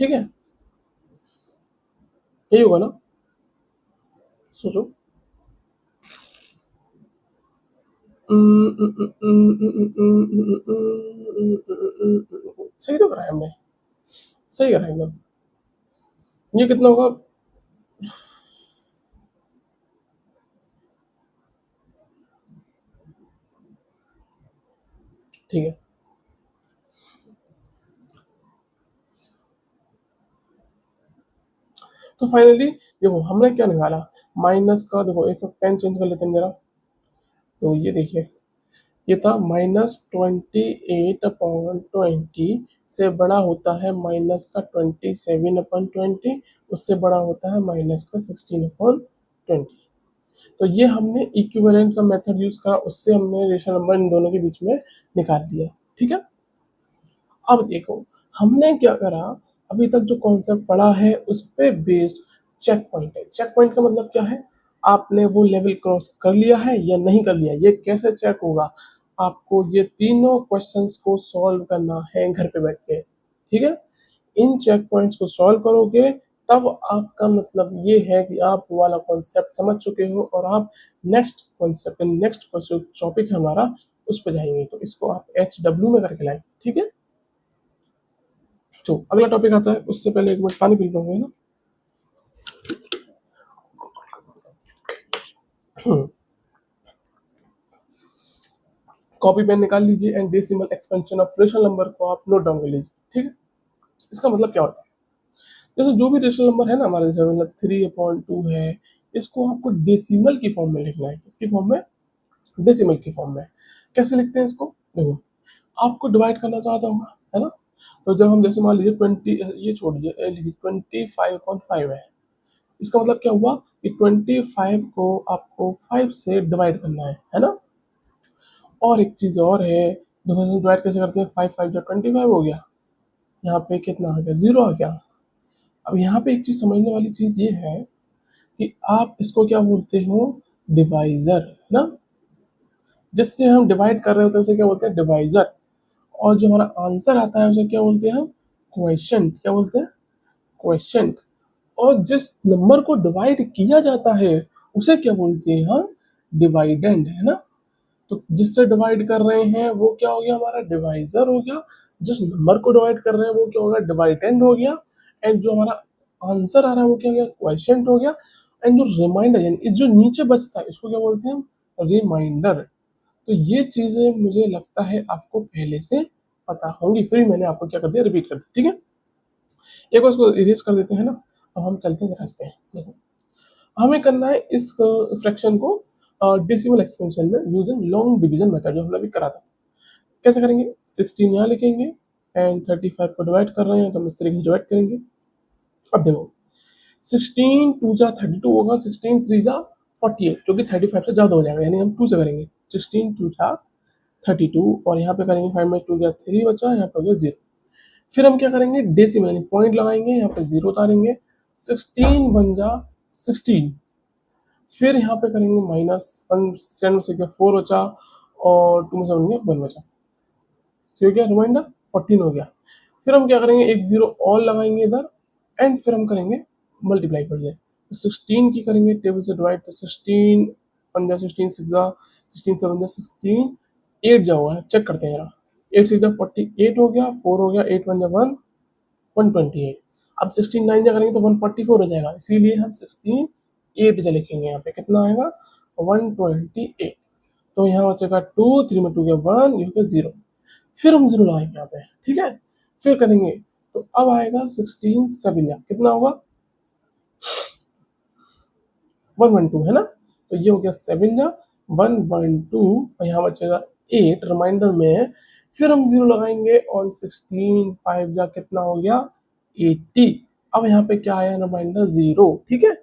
ठीक है, यही होगा ना, सोचो। सही तो करा है हमने, सही करा है एकदम। ये कितना होगा, ठीक है, तो फाइनली देखो हमने क्या निकाला, माइनस का, देखो एक पेन चेंज कर लेते हैं जरा, तो ये देखिए ये था -28/20 से बड़ा होता है माइनस का 27/20, उससे बड़ा होता है माइनस का 16/20। तो ये हमने इक्विवेलेंट का मेथड यूज करा, उससे हमने रेशनल नंबर इन दोनों के बीच में निकाल दिया, ठीक है। अब देखो हमने क्या करा, अभी तक जो कॉन्सेप्ट पढ़ा है उस पे बेस्ड चेक पॉइंट है। चेक पॉइंट का मतलब क्या है, आपने वो लेवल क्रॉस कर लिया है या नहीं कर लिया, ये कैसे चेक होगा, आपको ये तीनों क्वेश्चंस को सॉल्व करना है घर पे बैठ के, ठीक है। इन चेक पॉइंट्स को सॉल्व करोगे तब आपका मतलब ये है कि आप वो वाला कॉन्सेप्ट समझ चुके हो और आप नेक्स्ट कॉन्सेप्ट, नेक्स्ट टॉपिक है हमारा, उस पर जाएंगे। तो इसको आप HW में करके लाएं, ठीक है। तो अगला टॉपिक आता है, उससे पहले एक मिनट पानी पीता हूँ, है ना। कॉपी पेन निकाल लीजिए and decimal expansion of rational number को आप नोट डाउन कर लीजिए, ठीक है। इसका मतलब क्या होता है, जैसे जो भी रेशनल नंबर है ना हमारे, जैसे मतलब 3/2 है, इसको आपको डेसिमल की फॉर्म में लिखना है। किसकी फॉर्म में, डेसिमल की फॉर्म में। कैसे लिखते हैं इसको, देखो आपको डिवाइड करना तो आता होगा, है ना। तो जब हम जैसे मान लीजिए 20, ये छोड़िए, लिखिए 25/5 है, इसका मतलब क्या हुआ कि 25 को आपको 5 से डिवाइड करना है ना। और एक चीज और है, देखो डिवाइड कैसे करते हैं, 5 5 जो 25 हो गया, यहाँ पे कितना आ गया, 0 आ गया। अब यहाँ पे एक चीज समझने वाली चीज ये है कि आप इसको क्या बोलते हो, डिवाइजर, है ना। जिससे हम डिवाइड कर रहे होते हैं उसे क्या बोलते हैं, डिवाइजर। और जो हमारा आंसर आता है उसे क्या बोलते हैं हम, क्वेश्चन, क्या बोलते हैं, क्वेश्चन। और जिस नंबर को डिवाइड किया जाता है उसे क्या बोलते हैं हम, डिवाइडेंड, है ना। तो जिससे डिवाइड कर रहे हैं वो क्या हो गया, हमारा डिवाइजर हो गया। जिस नंबर को डिवाइड कर रहे हैं वो क्या होगा, डिवाइडेंड हो गया। एंड जो हमारा आंसर आ रहा है वो क्या हो गया, क्वेश्चन हो गया। एंड जो रिमाइंडर यानी इस जो नीचे बचता है इसको क्या बोलते हैं हम, रिमाइंडर। तो ये चीजें मुझे लगता है आपको पहले से पता होंगी, फिर मैंने आपको क्या कर दिया, रिपीट कर दिया, ठीक है। एक बार इसको इरेज कर देते हैं ना। अब हम चलते हैं जरा इस पे, देखो हमें करना है इस फ्रैक्शन को डेसिमल एक्सपेंशन में यूजिंग लॉन्ग डिवीजन मेथड, जो हमने अभी करा था। कैसे करेंगे, 16 यहाँ लिखेंगे एंड 35 को डिवाइड कर रहे हैं तो हम इस तरीके से डिवाइड करेंगे। अब देखो 16 2 जा 32 होगा, 16 3 जा 48, जो कि 35 से ज्यादा हो जाएगा, यानी हम 2 से करेंगे। 16 2 जा 32 और यहाँ पे करेंगे 5 में 2 गया 3 बचा, यहाँ पे हो गया 0। फिर हम क्या करेंगे, डेसिमल यानी पॉइंट लगाएंगे, यहाँ पे 0 उतारेंगे, 16 बन जा 16। फिर यहाँ पे करेंगे माइनस 1 में से क्या 4 बचा और 2 में से बन गया 1 बचा, ठीक हो गया, रिमाइंडर 14 हो गया। फिर हम क्या करेंगे, एक 0 और लगाएंगे इधर एंड फिर हम करेंगे मल्टीप्लाई कर जाए, तो 16 की करेंगे टेबल से डिवाइड, तो 16 बन जा 16 6 जा 16 से बन जा 16 8 जा हुआ है, चेक करते हैं जरा, 8 6 जा 48 हो गया, 4 हो गया, 8 बन जा 1 128। अब 16 9 जा करेंगे तो 144 हो जाएगा, इसीलिए हम 16 8 जा लिखेंगे, यहाँ पे कितना आएगा 128। तो यहाँ बचेगा 2, 3 में 2 गया 1, ये हो गया 0। फिर हम 0 लगाएंगे यहाँ पे, ठीक है। फिर करेंगे तो अब आएगा 16 7 जा कितना होगा 112, है ना। तो ये हो गया 7 जा 1.2 और यहाँ बचेगा 8 रिमाइंडर में, फिर हम 0 लगाएंगे और 16 5 जा कितना हो गया 80। अब यहाँ पे क्या आया रिमाइंडर 0, ठीक है।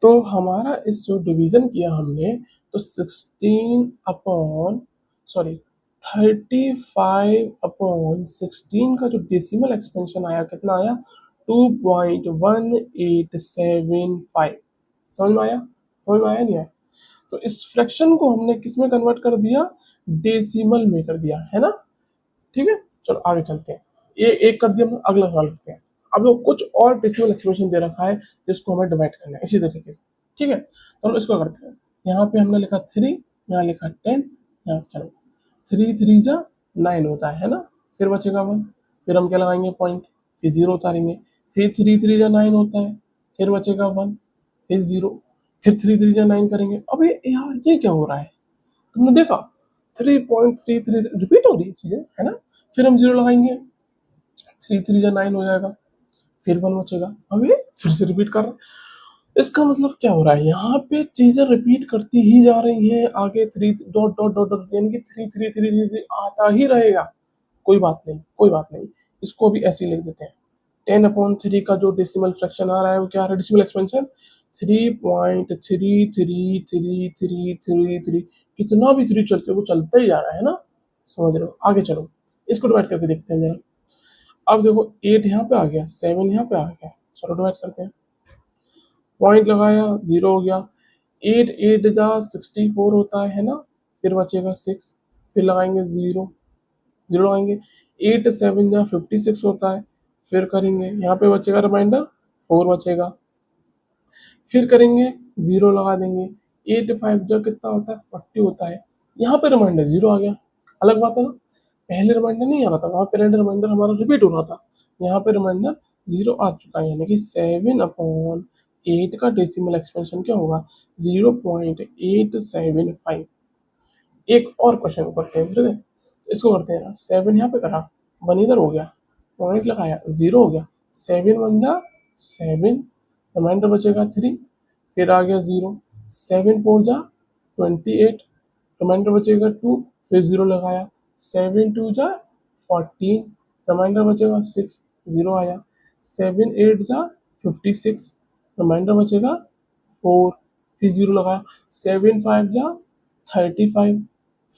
तो हमारा इस जो डिवीजन किया हमने, तो 16 अपॉन सॉरी 35 अपॉन 16 का जो डेसिमल एक्सपेंशन आया कितना आया 2.1875। समझ में आया, समझ में आया नहीं आया। तो इस फ्रैक्शन को हमने किस में कन्वर्ट कर दिया, डेसिमल में कर दिया है ना, ठीक है। चलो आगे चलते हैं, ये एक कर दिया, अगला सवाल करते हैं। अब तो कुछ और डेसिमल एक्सप्रेशन दे रखा है जिसको हमें डिवाइड करना है इसी तरीके से, ठीक है। तो इसको करते हैं, यहाँ पे हमने लिखा 3, यहाँ लिखा 10, यहाँ चलो 3 3 जा 9 होता है ना, फिर बचेगा 1, फिर हम क्या लगाएंगे पॉइंट, फिर 0 उतारेंगे, फिर 3 3 जा 9 होता है, फिर बचेगा 1, फिर 0, फिर 3 3 जा 9 करेंगे। अब यार ये क्या हो रहा है, तुमने देखा 3.33 रिपीट हो रही है चीजें है ना। फिर हम 0 लगाएंगे, 3 3 जा 9 हो जाएगा, फिर 1 बचेगा, अब ये फिर से रिपीट कर रहा है। इसका मतलब क्या हो रहा है, यहाँ पे चीजें रिपीट करती ही जा रही हैं, आगे 3 डॉट डॉट डॉट डॉट यानी कि 3 3 3 3 आता ही रहेगा। कोई बात नहीं, कोई बात नहीं, इसको भी ऐसे ही लिख देते हैं। 10/3 का जो डेसिमल फ्रैक्शन आ रहा है वो क्या आ रहा है, डेसिमल एक्सपेंशन 3.3333333। कितना भी 3 चलते वो चलता ही जा रहा है ना, समझ रहे हो। आगे चलो, इसको डिवाइड करके देखते हैं जरा। अब देखो 8 यहाँ पे आ गया, 7 यहाँ पे आ गया, चलो डिवाइड करते हैं। पॉइंट लगाया, 0 हो गया, 8 8 जा 64 होता है ना, फिर बचेगा 6, फिर लगाएंगे 0 0 लगाएंगे, 8 7 जा 56 होता है, फिर करेंगे यहाँ पे बचेगा रिमाइंडर 4 बचेगा, फिर करेंगे 0 लगा देंगे, 8 5 जा कितना होता है 40 होता है, यहाँ पे रिमाइंडर 0 आ गया। अलग बात है ना, पहले रिमाइंडर नहीं आ रहा था, वहाँ पहले रिमाइंडर हमारा रिपीट हो रहा था, यहाँ पे रिमाइंडर 0 आ चुका है, यानी कि 7/8 का डेसिमल एक्सपेंशन क्या होगा 0.875। एक और क्वेश्चन करते हैं, ठीक है, इसको करते हैं ना। 7 यहाँ पे करा, 1 इधर हो गया, पॉइंट लगाया 0 हो गया, 7 1 जा 7, रिमाइंडर बचेगा 3, फिर आ गया 0, 7 4 जा 28, रिमाइंडर बचेगा 2, फिर 0 लगाया, 7 2 जा 14, रिमाइंडर बचेगा 6, 0 आया, 7 8 जा 56, रिमाइंडर बचेगा 4, फिर 0 लगाया, 7 5 जा 35,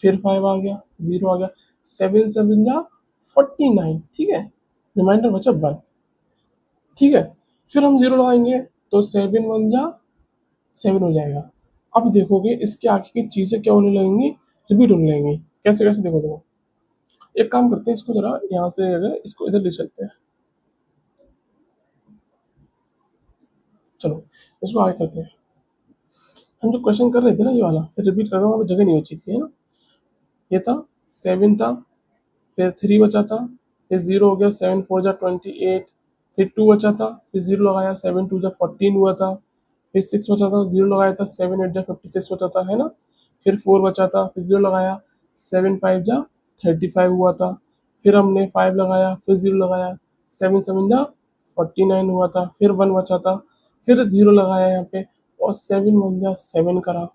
फिर 5 आ गया, 0 आ गया, 7 7 जा 49, ठीक है, रिमाइंडर बचा 1, ठीक है। फिर हम 0 लगाएंगे तो 7 1 जा 7 हो जाएगा। अब देखोगे इसके आगे की चीजें क्या होने लगेंगी, रिपीट होने लगेंगी। कैसे कैसे, देखो देखो, एक काम करते हैं, इसको जरा यहाँ से अगर इसको इधर ले चलते हैं, चलो इसको आगे करते हैं। हम जो क्वेश्चन कर रहे थे ना ये वाला, फिर रिपीट कर रहा हूँ, वहाँ पे जगह नहीं होती थी है ना। ये था 7 था, फिर 3 बचा था, फिर 0 हो गया, 7 4 जा 28, फिर 2 बचा था, फिर 0 लगाया, 7 2 जा 14 हुआ था, फिर 6 बचा था, 0 लगाया था, 7 8 जा 56 बचा था है ना, फिर 4 बचा था, फिर 0 लगाया, 7 5 जा 35 हुआ था, फिर हमने 5 लगाया, फिर 0 लगाया, 7 7 जा 49 हुआ था, फिर 1 बचा था, फिर 0 लगाया यहाँ पे और 7 1 जा 7 करा,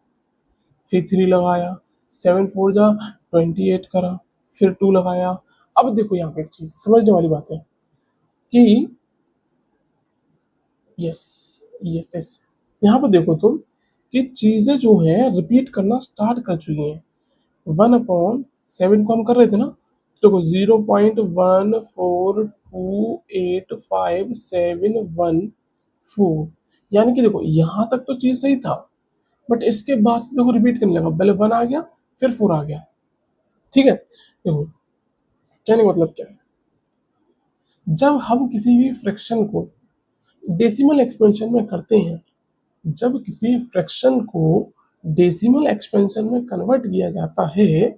फिर 3 लगाया, 7 4 जा 28 करा, फिर 2 लगाया। अब देखो यहाँ पे एक चीज समझने वाली बात है कि यस यस यस, यहाँ पे देखो तुम कि चीजें जो है रिपीट करना स्टार्ट कर चुकी हैं। 1/7 को हम कर रहे थे ना, देखो 0.1428571 यानी कि देखो यहाँ तक तो चीज सही था, बट इसके बाद से देखो रिपीट करने लगा, पहले 1 आ गया फिर 4 आ गया, ठीक है। देखो कहने का मतलब क्या है, जब हम किसी भी फ्रैक्शन को डेसिमल एक्सपेंशन में करते हैं, जब किसी फ्रैक्शन को डेसिमल एक्सपेंशन में कन्वर्ट किया जाता है,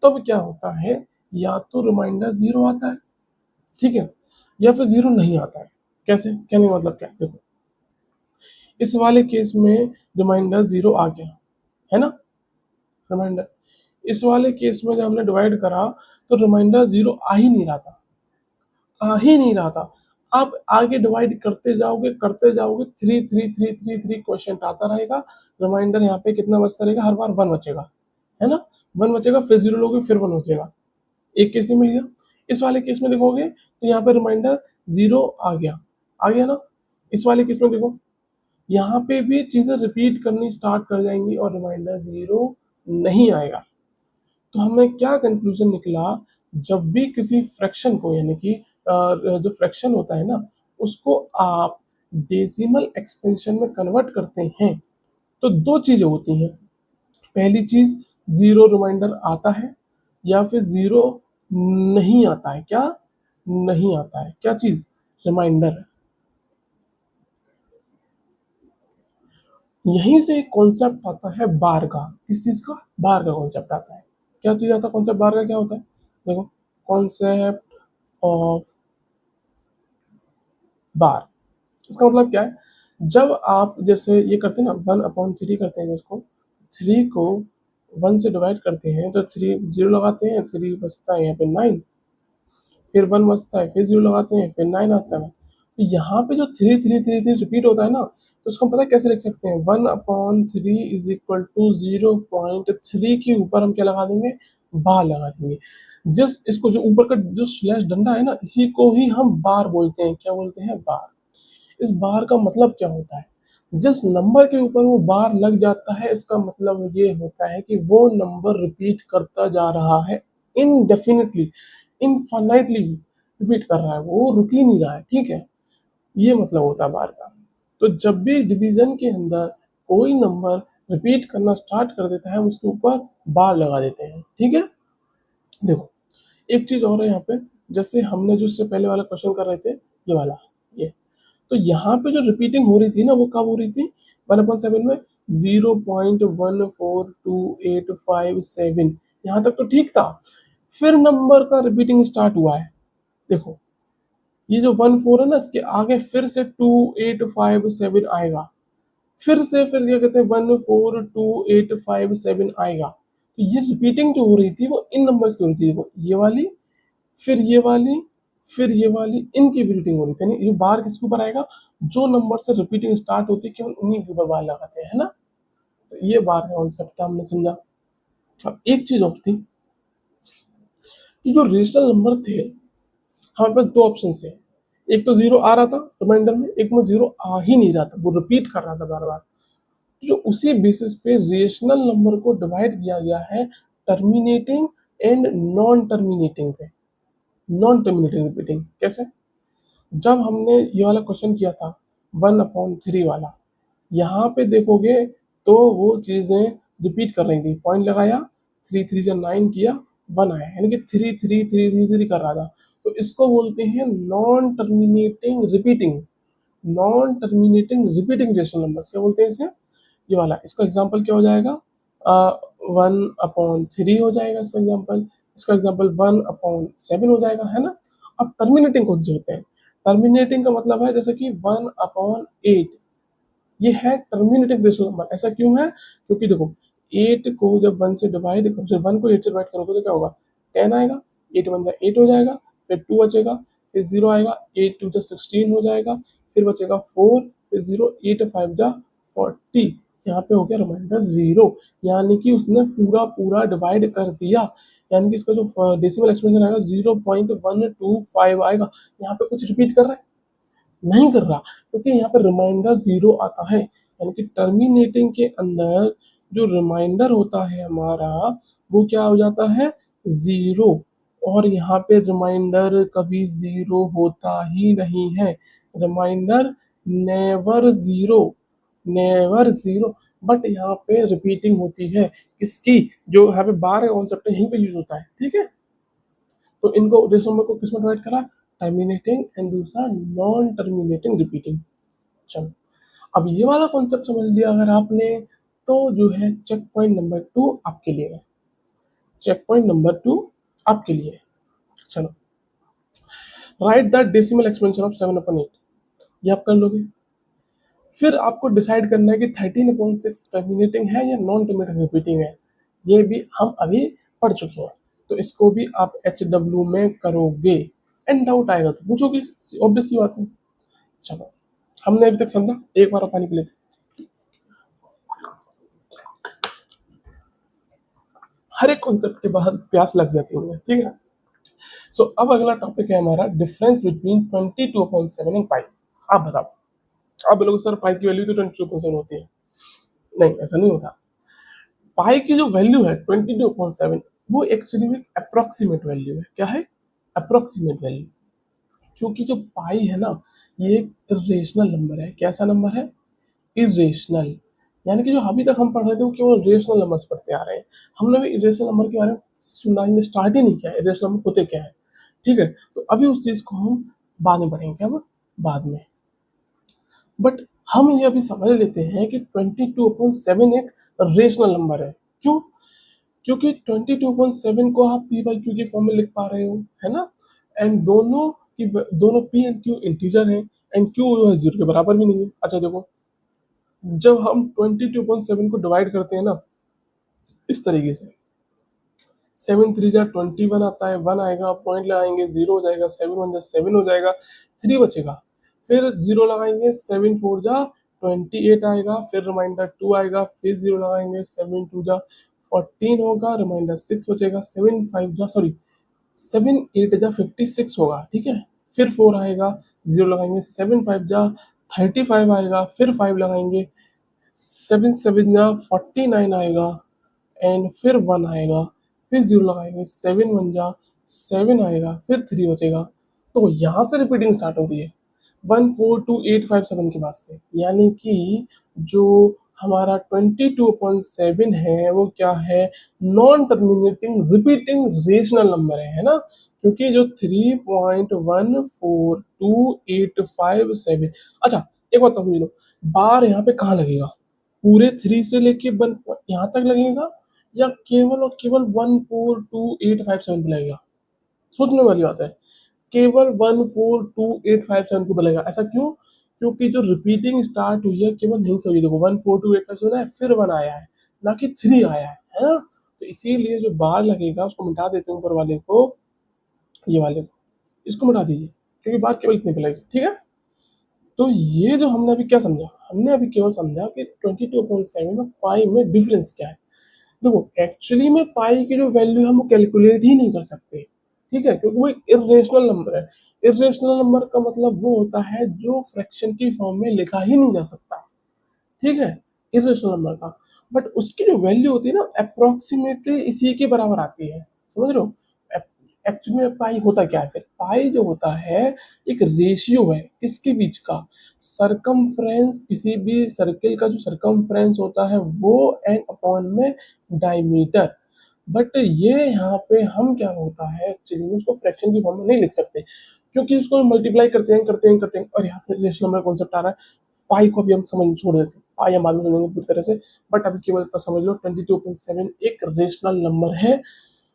तब क्या होता है, या तो रिमाइंडर 0 आता है, ठीक है, या फिर 0 नहीं आता है। कैसे, कहने का मतलब क्या है, देखो इस वाले केस में रिमाइंडर 0 आ गया है ना, रिमाइंडर, इस वाले केस में जब हमने डिवाइड करा तो रिमाइंडर 0 आ ही नहीं रहा था, आ ही नहीं रहा था। आप आगे डिवाइड करते जाओगे 3 3 3 3 3 क्वेश्चन आता रहेगा, रिमाइंडर यहाँ पे कितना बचता रहेगा, हर बार 1 बचेगा, है ना, 1 बचेगा, फिर 0 लोगे, फिर 1 बचेगा। एक केस ही मिल गया। इस वाले केस में देखोगे तो यहाँ पे रिमाइंडर 0 आ गया ना। इस वाले केस में देखो, यहाँ पे भी चीजें रिपीट करनी स्टार्ट कर जाएंगी और रिमाइंडर 0 नहीं आएगा। तो हमें क्या कंक्लूजन निकला, जब भी किसी फ्रैक्शन को, यानी कि जो फ्रैक्शन होता है ना, उसको आप डेसिमल एक्सपेंशन में कन्वर्ट करते हैं तो दो चीजें होती हैं। पहली चीज, 0 रिमाइंडर आता है, या फिर 0 नहीं आता है। क्या नहीं आता है? क्या चीज? रिमाइंडर। यहीं से एक कॉन्सेप्ट आता है बार का। किस चीज का? बार का कॉन्सेप्ट आता है। क्या चीज आता है? कॉन्सेप्ट बार का क्या होता है? देखो, कॉन्सेप्ट ऑफ बार, इसका मतलब क्या है? जब आप जैसे ये करते हैं ना, 1/3 करते हैं, जिसको 3 को 1 से डिवाइड करते हैं तो 3 0 लगाते हैं, 3 बचता है यहाँ पे 9, फिर 1 बचता है, फिर 0 लगाते हैं, फिर 9 आता है। तो यहाँ पे जो 3 3 3 3 रिपीट होता है ना, तो उसको हम पता है कैसे लिख सकते हैं? 1/3 इज इक्वल टू 0.3 के ऊपर हम क्या लगा देंगे? बार लगा देंगे। जिस इसको जो ऊपर का जो स्लैश डंडा है ना, इसी को ही हम बार बोलते हैं। क्या बोलते हैं? बार। इस बार का मतलब क्या होता है? जिस नंबर के ऊपर वो बार लग जाता है, इसका मतलब ये होता है कि वो नंबर रिपीट करता जा रहा है इनडेफिनेटली, इनफाइनाइटली रिपीट कर रहा है, वो रुक ही नहीं रहा है। ठीक है, ये मतलब होता है बार का। तो जब भी डिवीजन के अंदर कोई नंबर रिपीट करना स्टार्ट कर देता है, हम उसके ऊपर बार लगा देते हैं। ठीक है, देखो एक चीज और है यहाँ पे, जैसे हमने जो इससे पहले वाला क्वेश्चन कर रहे थे, ये वाला, ये, तो यहाँ पे जो रिपीटिंग हो रही थी ना, वो कब हो रही थी? 1/7 में 0.14285 यहाँ तक तो ठीक था। फिर नंबर का रिपीटिंग स्टार्ट हुआ है। देखो, ये जो 1 4 है ना, इसके आगे फिर से 2857 आएगा, फिर क्या कहते हैं, 14285 आएगा। तो ये रिपीटिंग जो हो रही थी वो इन नंबर्स की हो रही थी। वो ये वाली, फिर ये वाली, फिर ये वाली, इनकी भी रिपीटिंग हो रही थी। यानी ये बार किसके ऊपर आएगा? जो नंबर से रिपीटिंग स्टार्ट होती है, केवल उन्हीं के ऊपर बार लगाते हैं, है ना। तो ये बार का कॉन्सेप्ट था, हमने समझा। अब एक चीज और थी कि जो रेशनल नंबर थे, हमारे पास दो ऑप्शन थे। एक तो 0 आ रहा था रिमाइंडर में, एक में 0 आ ही नहीं रहा था, वो रिपीट कर रहा था बार बार। जो उसी बेसिस पे रेशनल नंबर को डिवाइड किया गया है टर्मिनेटिंग एंड नॉन टर्मिनेटिंग पे। नॉन टर्मिनेटिंग रिपीटिंग कैसे? जब हमने ये वाला क्वेश्चन किया था 1/3 वाला, यहाँ पे देखोगे तो वो चीजें रिपीट कर रही थी। पॉइंट लगाया, 3 3 जा 9 किया, 1 आया, यानी कि 3 3 3 3 3 कर रहा था। तो इसको बोलते हैं non terminating repeating. Non terminating repeating rational numbers क्या बोलते हैं इसे? ये वाला। इसका एग्जांपल क्या हो जाएगा? 1/3 हो जाएगा इसका एग्जांपल। इसका एग्जांपल 1/7 हो जाएगा, है ना। अब टर्मिनेटिंग कौन से होते हैं? टर्मिनेटिंग का मतलब है जैसे कि 1/8, ये है टर्मिनेटिंग रेशनल नंबर। ऐसा क्यों है? क्योंकि देखो, 8 को जब 1 से डिवाइड, 1 को 8 से डिवाइड करोगे तो क्या होगा? 10 आएगा, 8 1 जा 8 हो जाएगा, फिर 2 बचेगा, फिर 0 आएगा, 8 2 जा 16 हो जाएगा, फिर बचेगा 4, फिर 0, 8 5 जा 40। यहाँ पे हो गया रिमाइंडर 0, यानी कि उसने पूरा पूरा डिवाइड कर दिया। यानी कि इसका जो डेसिमल एक्सपेंशन आएगा 0.125 आएगा। यहाँ पे कुछ रिपीट कर रहा है? नहीं कर रहा, क्योंकि यहाँ पर रिमाइंडर 0 आता है। यानी कि टर्मिनेटिंग के अंदर जो रिमाइंडर होता है हमारा, वो क्या हो जाता है? 0। और यहाँ पे रिमाइंडर कभी 0 होता ही नहीं है। Reminder never 0, never 0। बट यहाँ पे रिपीटिंग होती है किसकी? जो यहाँ पे बार कॉन्सेप्ट है, यहीं पे यूज होता है। ठीक है, तो इनको रेशो को किसमें डिवाइड करा? टर्मिनेटिंग एंड दूसरा नॉन टर्मिनेटिंग रिपीटिंग। चलो, अब ये वाला कॉन्सेप्ट समझ लिया अगर आपने, तो जो है चेक पॉइंट नंबर 2 आपके लिए है। चेक पॉइंट नंबर 2 आपके लिए है। चलो, right the decimal expansion of 7/8, ये आप कर लोगे। फिर आपको डिसाइड करना है कि 13/6 टर्मिनेटिंग है या नॉन टर्मिनेटिंग रिपीटिंग है। ये भी हम अभी पढ़ चुके हैं, तो इसको भी आप HW में करोगे। एंड डाउट आएगा तो पूछोगे, ऑब्वियस सी बात है। चलो, हमने अभी तक समझा, एक बार और पानी पी लेते। हर एक कॉन्सेप्ट के बाद प्यास लग जाती है, ठीक है। सो अब अगला टॉपिक है हमारा डिफरेंस बिटवीन 22/7 एंड पाई। आप बताओ, आप बोलोगे सर पाई की वैल्यू तो 22/7 होती है। नहीं, ऐसा नहीं होता। पाई की जो वैल्यू है 22/7 वो एक्चुअली में अप्रोक्सीमेट वैल्यू है। क्या है? Approximate value. क्योंकि जो पाई है ना, ये एक इरेशनल नंबर है। कैसा नंबर है? इरेशनल। यानी कि जो अभी तक हम पढ़ रहे थे वो केवल रेशनल नंबर्स पढ़ते आ रहे हैं। हमने भी इरेशनल नंबर के बारे में सुना ही स्टार्ट ही नहीं किया, इरेशनल नंबर होते क्या है, ठीक है। तो अभी उस चीज को हम बाद में पढ़ेंगे, अब बाद में। बट हम ये अभी समझ लेते हैं कि 22/7 एक रेशनल नंबर है। क्यों? क्योंकि 22/7 को आप पी बाई क्यू के फॉर्म में लिख पा रहे हो, है ना। एंड दोनों पी एंड क्यू इंटीजर हैं, एंड क्यू जो है 0 के बराबर भी नहीं है। अच्छा देखो, जब हम 22/7 को डिवाइड करते हैं ना इस तरीके से, 7 3 जा 21 आता है, 1 आएगा, पॉइंट लगाएंगे, 0 हो जाएगा, 7 1 जा 7 हो जाएगा, 3 बचेगा, फिर 0 लगाएंगे, 7 4 जा 28 आएगा, फिर रिमाइंडर 2 आएगा, फिर 0 लगाएंगे, 7 2 जा 14 होगा, रिमाइंडर 6 बचेगा, 7 8 जा 56 होगा, ठीक है। फिर 4 आएगा, 0 लगाएंगे, 7 5 जा 35 आएगा, फिर 5 लगाएंगे, 7 7 जा 49 आएगा, एंड फिर 1 आएगा, फिर 0 लगाएंगे, 7 1 जा 7 आएगा, फिर 3 बचेगा। तो यहाँ से रिपीटिंग स्टार्ट हो रही है 1 4 2 8 5 7 के बाद से। यानी कि जो हमारा 22/7 है वो क्या है? Non terminating repeating rational number है ना। क्योंकि जो 3.14285 अच्छा, एक बात समझ लो, बार यहाँ पे कहाँ लगेगा? पूरे 3 से लेके 1 यहाँ तक लगेगा, या केवल और केवल 1 4 2 8 5 7 पे लगेगा? सोचने वाली बात है। केवल 1 4 2 8 5 7 को बोलेगा। ऐसा क्यों? क्योंकि जो रिपीटिंग स्टार्ट हुई है केवल यहीं से हुई। देखो 1 4 2 8 5 7 है, फिर 1 आया है, ना कि 3 आया है ना। तो इसीलिए जो बार लगेगा उसको मिटा देते हैं, ऊपर वाले को, ये वाले को, इसको मिटा दीजिए, क्योंकि बार केवल इतने पे लगेगी, ठीक है। तो ये जो हमने अभी क्या समझा, हमने अभी केवल समझा कि 22/7 और पाई में डिफरेंस क्या है। देखो एक्चुअली में पाई की जो वैल्यू हम कैलकुलेट ही नहीं कर सकते, ठीक है, क्योंकि वो एक इरेशनल नंबर है। इरेशनल नंबर का मतलब वो होता है जो फ्रैक्शन की फॉर्म में लिखा ही नहीं जा सकता, ठीक है, इरेशनल नंबर का। बट उसकी जो वैल्यू होती है ना, अप्रोक्सीमेटली इसी के बराबर आती है, समझ रहे हो। एक्चुअली में पाई होता क्या है? फिर पाई जो होता है एक रेशियो है किसके बीच का? सरकमफ्रेंस, किसी भी सर्किल का जो सरकमफ्रेंस होता है वो, एंड अपॉन में डायमीटर। बट ये यहाँ पे हम क्या होता है, एक्चुअली में उसको फ्रैक्शन की फॉर्म में नहीं लिख सकते, क्योंकि उसको मल्टीप्लाई करते हैं और यहाँ पे रेशनल नंबर कॉन्सेप्ट आ रहा है। पाई को भी हम समझ छोड़ देते हैं, पाई हम बाद में समझेंगे पूरी तरह से। बट अभी केवल इतना समझ लो 22/7 एक रेशनल नंबर है,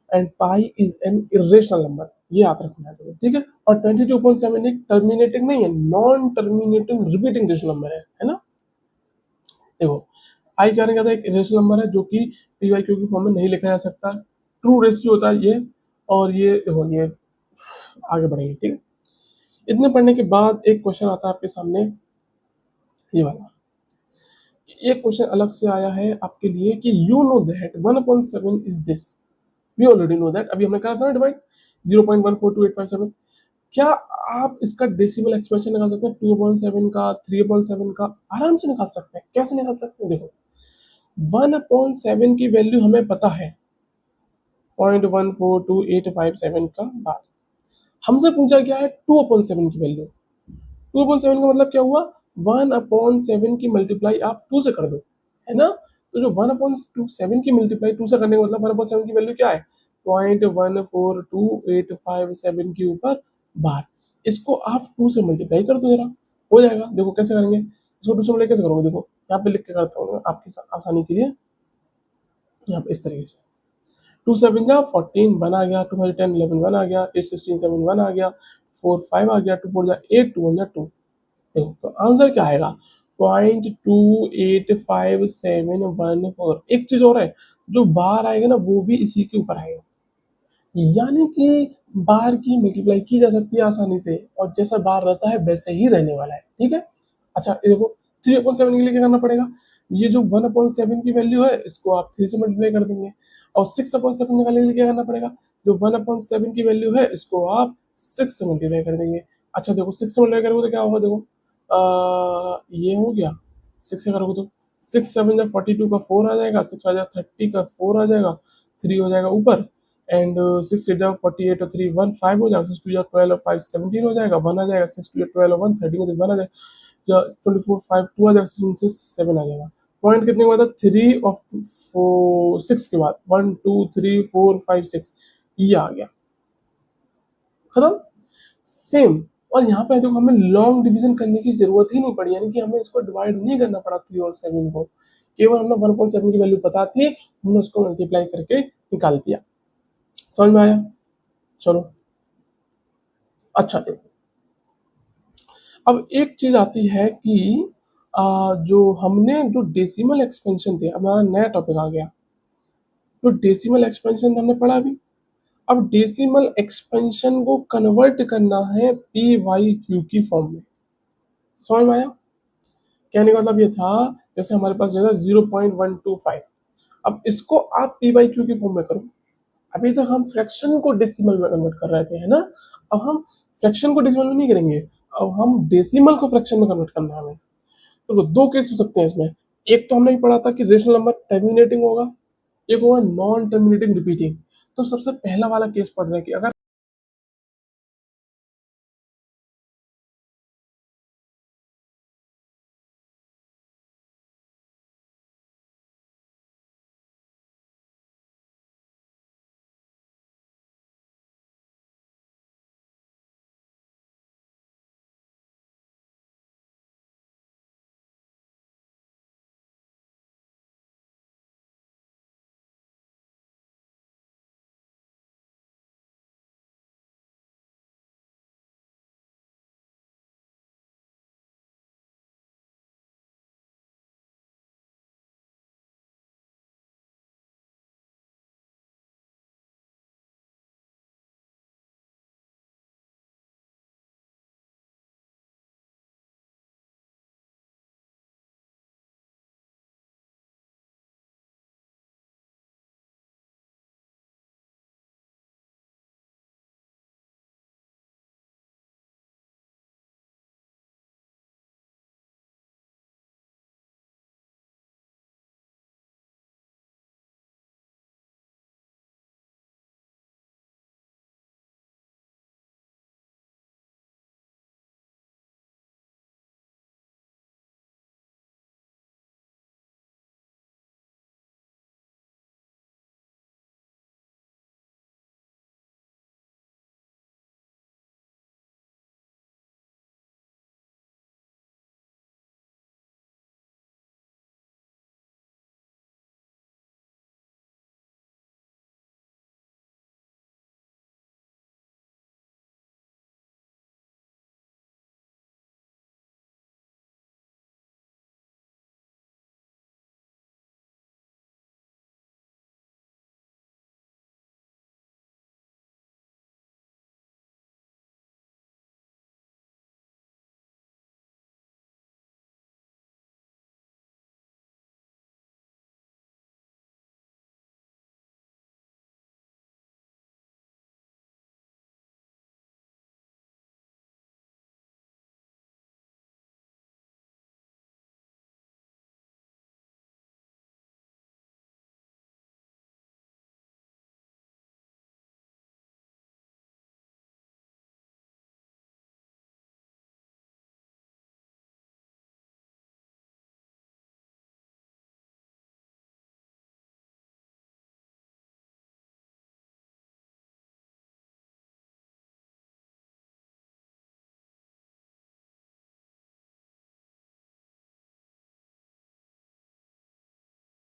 and pi is an irrational number, ये याद रखना है तुम्हें, ठीक है। और 22/7 एक टर्मिनेटिंग नहीं है, non terminating repeating rational number है ना। देखो आई कहने का था एक इरेशनल नंबर है जो कि पी वाई क्यू की फॉर्म में नहीं लिखा जा सकता, ट्रू रेशियो होता है ये। और ये देखो, ये आगे बढ़ेंगे, ठीक है। इतने पढ़ने के बाद एक क्वेश्चन आता है आपके सामने, ये वाला। एक क्वेश्चन अलग से आया है आपके लिए कि you know that 1/7 is this. We already know that, अभी हमने कहा था ना डिवाइड 0.14285 क्या आप इसका डेसिमल एक्सप्रेशन निकाल सकते हैं? 2/7 का, 3/7 का आराम से निकाल सकते हैं। कैसे निकाल सकते हैं? देखो 1/7 की वैल्यू हमें पता है 0.142857 का बार। हमसे पूछा गया है 2/7 की वैल्यू। 2/7 का मतलब क्या हुआ? 1/7 की मल्टीप्लाई आप 2 से कर दो, है ना। तो जो 1/7 की मल्टीप्लाई 2 से करने का मतलब 1/7 की वैल्यू क्या है? 0.142857 के ऊपर बार। इसको आप 2 से मल्टीप्लाई कर दो जरा, हो जाएगा। देखो कैसे करेंगे इसको, 2 से मल्टीप्लाई कैसे करोगे? देखो यहाँ पे लिख के करता हूँ आपकी आसानी के लिए, यहाँ पे इस तरीके से। 2 7 जा 14, 1 आ गया, 2 5 10 11 1 आ गया, 8 16 7 1 आ गया, 4 5 आ गया, 2 4 जा 8, 2 1 जा 2। देखो तो आंसर क्या आएगा? 0.285714। एक चीज और है, जो बार आएगा ना वो भी इसी के ऊपर आएगा, यानी कि बार की मल्टीप्लाई की जा सकती है आसानी से, और जैसा बार रहता है वैसे ही रहने वाला है, ठीक है। अच्छा ये देखो 3/7 के लिए क्या करना पड़ेगा? ये जो 1/7 की वैल्यू है इसको आप 3 से मल्टीप्लाई कर देंगे, और 6/7 निकालने के लिए क्या करना पड़ेगा, जो 1/7 की वैल्यू है इसको आप 6 से मल्टीप्लाई कर देंगे। अच्छा देखो 6 से मल्टीप्लाई करोगे तो क्या होगा, देखो ये हो गया 6 से करोगे तो 6 7 जा 42 का 4 आ जाएगा, 6 5 जा 30 का 4 आ जाएगा, 3 हो जाएगा ऊपर, एंड 6 8 जा 48 और 3 1 5 हो जाएगा, 6 2 जा 12 और 5 17 हो जाएगा, 1 आ जाएगा, 6 2 जा 12 और 1 13 और 1 आ जाएगा, 24 5 2 आ जाएगा, 6 7 आ जाएगा। पॉइंट कितने के बाद है, 3 और 4 6 के बाद 1 2 3 4 5 6, ये आ गया, खत्म। सेम, और यहाँ पे देखो हमें लॉन्ग डिवीजन करने की जरूरत ही नहीं पड़ी, यानी कि हमें इसको डिवाइड नहीं करना पड़ा 3 और 7 को, केवल हमने 1/7 की वैल्यू पता थी, हमने उसको मल्टीप्लाई करके निकाल दिया। समझ में आया? चलो अच्छा देखो, अब एक चीज आती है कि जो हमने जो डेसिमल एक्सपेंशन थे, हमारा नया टॉपिक आ गया, तो डेसिमल एक्सपेंशन हमने पढ़ा अभी। अब डेसिमल एक्सपेंशन को कन्वर्ट करना है पी वाई क्यू की फॉर्म में। समझ में आया? कहने का मतलब ये था, जैसे हमारे पास जो है 0.125, अब इसको आप पी बाई क्यू की फॉर्म में करो। अभी तक हम फ्रैक्शन को डेसिमल में कन्वर्ट कर रहे थे, है ना? अब हम फ्रैक्शन को डेसिमल में नहीं करेंगे, अब हम डेसिमल को फ्रैक्शन में कन्वर्ट करना है हमें। तो दो केस हो सकते हैं इसमें, एक तो हमने ही पढ़ा था कि रेशनल नंबर टर्मिनेटिंग होगा, एक होगा नॉन टर्मिनेटिंग रिपीटिंग। तो सबसे पहला वाला केस पढ़ रहे हैं कि अगर